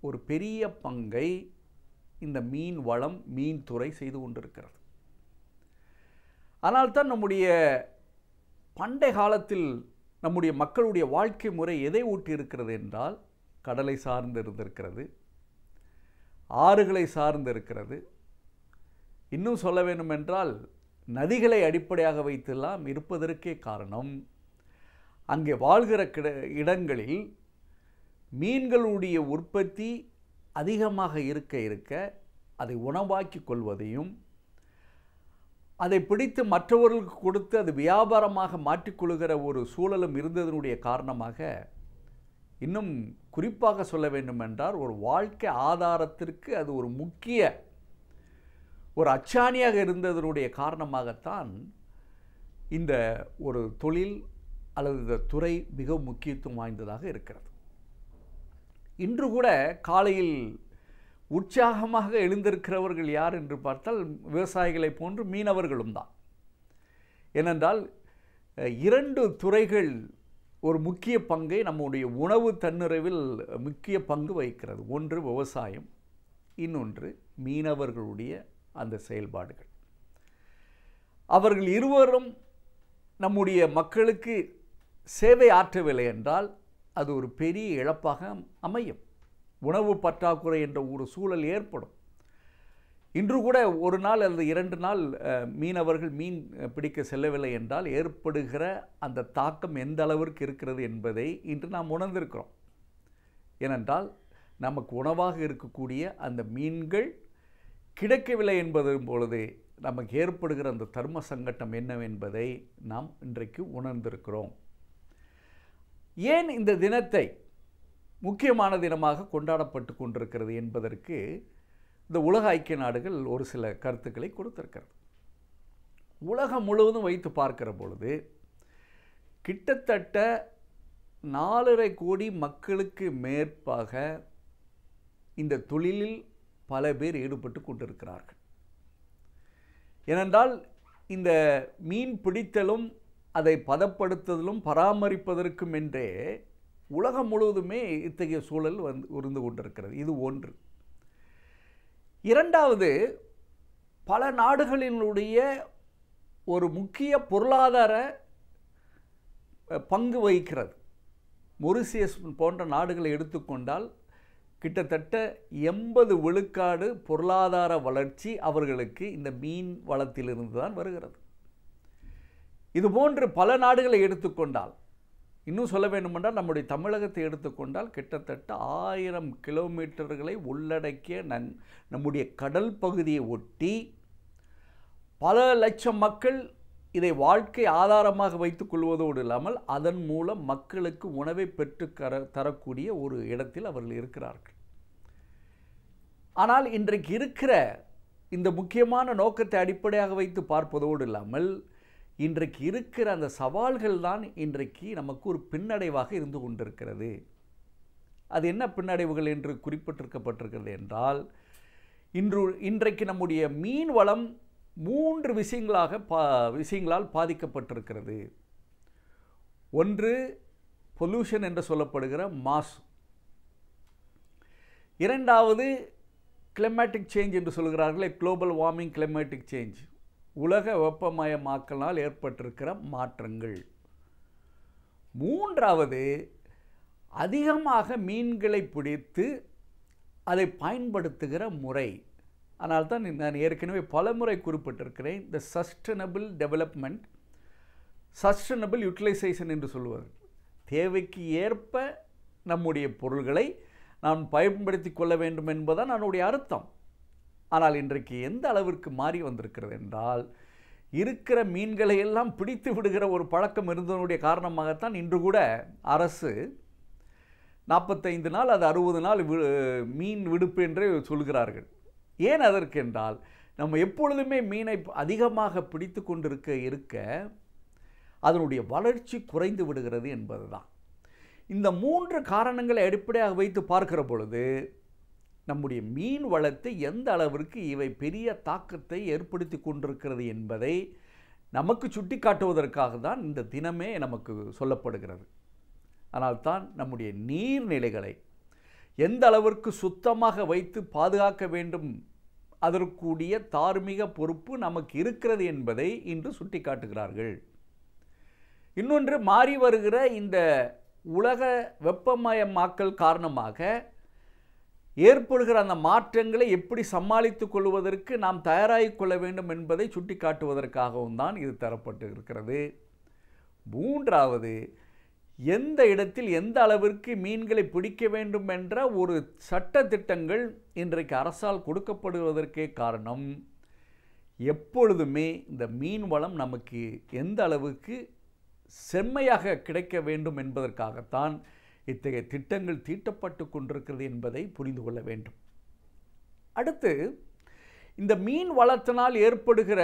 ஒரு பெரிய பங்கை இந்த மீன் வளம், மீன் துறை செய்து கொண்டிருக்கிறது. ஆனால் தான் நம்முடைய பண்டை காலத்தில் நம்முடைய மக்களுடைய வாழ்க்கை முறை எதை ஊட்டி இருக்கிறது என்றால் கடலை சார்ந்து இருந்திருக்கிறது. ஆறுகளை சார்ந்து இருக்கிறது. இன்னும் சொல்ல வேண்டுமென்றால் நதிகளை அடிப்படையாக வைத்தெல்லாம் இருப்பதற்கே காரணம் அங்கே வாழ்கிற இடங்களில் மீன்களுடைய உற்பத்தி அதிகமாக இருக்க அதை உணவாக்கி கொள்வதையும் அதை பிடித்து மற்றவர்களுக்கு கொடுத்து அது வியாபாரமாக மாற்றிக்கொள்கிற ஒரு சூழலும் இருந்ததனுடைய காரணமாக, இன்னும் குறிப்பாக சொல்ல வேண்டுமென்றால் ஒரு வாழ்க்கை ஆதாரத்திற்கு அது ஒரு முக்கிய ஒரு அச்சாணியாக இருந்ததனுடைய காரணமாகத்தான் இந்த ஒரு தொழில் அல்லது இந்த துறை மிக முக்கியத்துவம் வாய்ந்ததாக இருக்கிறது. இன்று கூட காலையில் உற்சாகமாக எழுந்திருக்கிறவர்கள் யார் என்று பார்த்தால் விவசாயிகளை போன்று மீனவர்களும் தான். ஏனென்றால் 2 துறைகள் ஒரு முக்கிய பங்கை நம்முடைய உணவு தன்னிறைவில் முக்கிய பங்கு வகிக்கிறது. ஒன்று விவசாயம், இன்னொன்று மீனவர்களுடைய அந்த செயல்பாடுகள். அவர்கள் இருவரும் நம்முடைய மக்களுக்கு சேவை ஆற்றவில்லை என்றால் அது ஒரு பெரிய இழப்பாக அமையும். உணவு பற்றாக்குறை என்ற ஒரு சூழல் ஏற்படும். இன்று கூட ஒரு நாள் அல்லது 2 நாள் மீனவர்கள் மீன் பிடிக்க செல்லவில்லை என்றால் ஏற்படுகிற அந்த தாக்கம் எந்த அளவிற்கு இருக்கிறது என்பதை இன்று நாம் உணர்ந்திருக்கிறோம். ஏனென்றால் நமக்கு உணவாக இருக்கக்கூடிய அந்த மீன்கள் கிடைக்கவில்லை என்பது பொழுது நமக்கு ஏற்படுகிற அந்த தர்ம சங்கடம் என்னவென்பதை நாம் இன்றைக்கு உணர்ந்திருக்கிறோம். ஏன் இந்த தினத்தை முக்கியமான தினமாக கொண்டாடப்பட்டு கொண்டிருக்கிறது என்பதற்கு இந்த உலக ஐக்கிய நாடுகள் ஒரு சில கருத்துக்களை கொடுத்திருக்கிறது. உலகம் முழுவதும் வைத்து பார்க்கிற பொழுது கிட்டத்தட்ட 4.5 கோடி மக்களுக்கு மேற்பாக இந்த தொழிலில் பல பேர் ஈடுபட்டு கொண்டிருக்கிறார்கள். ஏனென்றால் இந்த மீன் பிடித்தலும் அதை பதப்படுத்துதலும் பராமரிப்பதற்கும் என்றே உலகம் முழுவதுமே இத்தகைய சூழல் இருந்து கொண்டிருக்கிறது. இது ஒன்று. இரண்டாவது, பல நாடுகளினுடைய ஒரு முக்கிய பொருளாதார பங்கு வகிக்கிறது. மொரிசியஸ் போன்ற நாடுகளை எடுத்துக்கொண்டால் கிட்டத்தட்ட 80 விழுக்காடு பொருளாதார வளர்ச்சி அவர்களுக்கு இந்த மீன் வளத்திலிருந்து தான் வருகிறது. இதுபோன்று பல நாடுகளை எடுத்துக்கொண்டால், இன்னும் சொல்ல வேண்டுமென்றால் நம்முடைய தமிழகத்தை எடுத்துக்கொண்டால் கிட்டத்தட்ட 1000 கிலோமீட்டர்களை உள்ளடக்கிய நம்முடைய கடல் பகுதியை ஒட்டி பல லட்சம் மக்கள் இதை வாழ்க்கை ஆதாரமாக வைத்துக் கொள்வதோடு இல்லாமல் அதன் மூலம் மக்களுக்கு உணவை பெற்று தரக்கூடிய ஒரு இடத்தில் அவர்கள் இருக்கிறார்கள். ஆனால் இன்றைக்கு இருக்கிற இந்த முக்கியமான நோக்கத்தை அடிப்படையாக வைத்து பார்ப்பதோடு இல்லாமல் இன்றைக்கு இருக்கிற அந்த சவால்கள் தான் இன்றைக்கு நமக்கு ஒரு பின்னடைவாக இருந்து கொண்டிருக்கிறது. அது என்ன பின்னடைவுகள் என்று குறிப்பிட்டிருக்கப்பட்டிருக்கிறது என்றால், இன்றைக்கு நம்முடைய மீன் வளம் 3 விஷயங்களால் பாதிக்கப்பட்டிருக்கிறது. ஒன்று பொல்யூஷன் என்று சொல்லப்படுகிற மாசு. இரண்டாவது கிளைமேட்டிக் சேஞ்ச் என்று சொல்கிறார்களே, குளோபல் வார்மிங் கிளைமேட்டிக் சேஞ்ச், உலக வெப்பமயமாக்கலால் ஏற்பட்டிருக்கிற மாற்றங்கள். மூன்றாவது, அதிகமாக மீன்களை பிடித்து அதை பயன்படுத்துகிற முறை. ஆனால் தான் நான் ஏற்கனவே பல முறை குறிப்பிட்டிருக்கிறேன், இந்த சஸ்டைனபிள் டெவலப்மெண்ட், சஸ்டைனபிள் யூட்டிலைசேஷன் என்று சொல்லுவது. தேவைக்கு ஏற்ப நம்முடைய பொருள்களை நாம் பயன்படுத்தி கொள்ள வேண்டும் என்பதுதான் அதனுடைய அர்த்தம். ஆனால் இன்றைக்கு எந்த அளவிற்கு மாறி வந்திருக்கிறது என்றால், இருக்கிற மீன்களை எல்லாம் பிடித்து விடுகிற ஒரு பழக்கம் இருந்ததனுடைய காரணமாகத்தான் இன்று கூட அரசு 45 நாள் அது 60 நாள் மீன் விடுப்பு என்றே சொல்கிறார்கள். ஏன் அதற்கு என்றால், நம்ம எப்பொழுதுமே மீனை அதிகமாக பிடித்து கொண்டிருக்க அதனுடைய வளர்ச்சி குறைந்து விடுகிறது என்பதுதான். இந்த 3 காரணங்களை அடிப்படையாக வைத்து பார்க்கிற பொழுது நம்முடைய மீன் வளத்தை எந்த அளவிற்கு இவை பெரிய தாக்கத்தை ஏற்படுத்தி கொண்டிருக்கிறது என்பதை நமக்கு சுட்டி காட்டுவதற்காக தான் இந்த தினமே நமக்கு சொல்லப்படுகிறது. ஆனால் தான் நம்முடைய நீர்நிலைகளை எந்த அளவிற்கு சுத்தமாக வைத்து பாதுகாக்க வேண்டும், அதற்குரிய தார்மீக பொறுப்பு நமக்கு இருக்கிறது என்பதை இன்று சுட்டி காட்டுகிறார்கள். இன்னொன்று, மாறி வருகிற இந்த உலக வெப்பமயமாக்கல் காரணமாக ஏற்படுகிற அந்த மாற்றங்களை எப்படி சமாளித்துக் கொள்வதற்கு நாம் தயாராகிக் கொள்ள வேண்டும் என்பதை சுட்டிக்காட்டுவதற்காகவும் தான் இது தரப்பட்டு இருக்கிறது. மூன்றாவது, எந்த இடத்தில் எந்த அளவிற்கு மீன்களை பிடிக்க வேண்டும் என்ற ஒரு சட்ட திட்டங்கள் இன்றைக்கு அரசால் கொடுக்கப்படுவதற்கே காரணம், எப்பொழுதுமே இந்த மீன் வளம் நமக்கு எந்த அளவுக்கு செம்மையாக கிடைக்க வேண்டும் என்பதற்காகத்தான் இத்தகைய திட்டங்கள் தீட்டப்பட்டு கொண்டிருக்கிறது என்பதை புரிந்து கொள்ள வேண்டும். அடுத்து, இந்த மீன் வளத்தினால் ஏற்படுகிற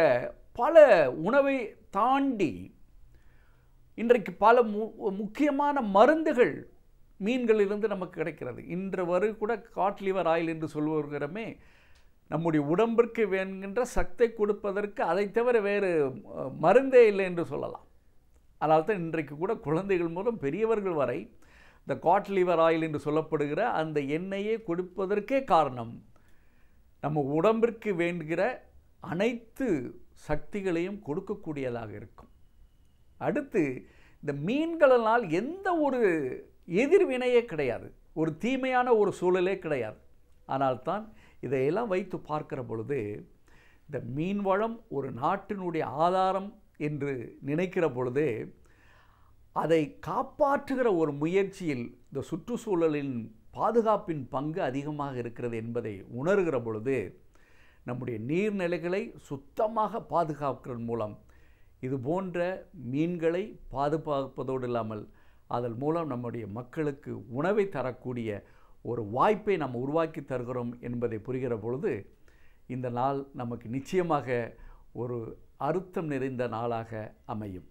பல உணவை தாண்டி இன்றைக்கு பல முக்கியமான மருந்துகள் மீன்களிலிருந்து நமக்கு கிடைக்கிறது. இன்று வரை கூட காட் லிவர் ஆயில் என்று சொல்லுகிறோமே, நம்முடைய உடம்பிற்கு வேணுகின்ற சக்தி கொடுப்பதற்கு அதை தவிர வேறு மருந்தே இல்லை என்று சொல்லலாம். அதனால தான் இன்றைக்கு கூட குழந்தைகள் மூலம் பெரியவர்கள் வரை இந்த காட் லிவர் ஆயில் என்று சொல்லப்படுகிற அந்த எண்ணெயை கொடுப்பதற்கே காரணம், நம்ம உடம்பிற்கு வேண்டுகிற அனைத்து சக்திகளையும் கொடுக்கக்கூடியதாக இருக்கும். அடுத்து, இந்த மீன்களினால் எந்த ஒரு எதிர்வினையே கிடையாது, ஒரு தீமையான ஒரு சூழலே கிடையாது. ஆனால் தான் இதையெல்லாம் வைத்து பார்க்கிற பொழுது இந்த மீன் வளம் ஒரு நாட்டினுடைய ஆதாரம் என்று நினைக்கிற பொழுது அதை காப்பாற்றுகிற ஒரு முயற்சியில் இந்த சுற்றுச்சூழலின் பாதுகாப்பின் பங்கு அதிகமாக இருக்கிறது என்பதை உணர்கிற பொழுது நம்முடைய நீர்நிலைகளை சுத்தமாக பாதுகாக்கிறதன் மூலம் இது போன்ற மீன்களை பாதுகாப்பதோடு இல்லாமல் அதன் மூலம் நம்முடைய மக்களுக்கு உணவை தரக்கூடிய ஒரு வாய்ப்பை நாம் உருவாக்கி தருகிறோம் என்பதை புரிகிற பொழுது இந்த நாள் நமக்கு நிச்சயமாக ஒரு அர்த்தம் நிறைந்த நாளாக அமையும்.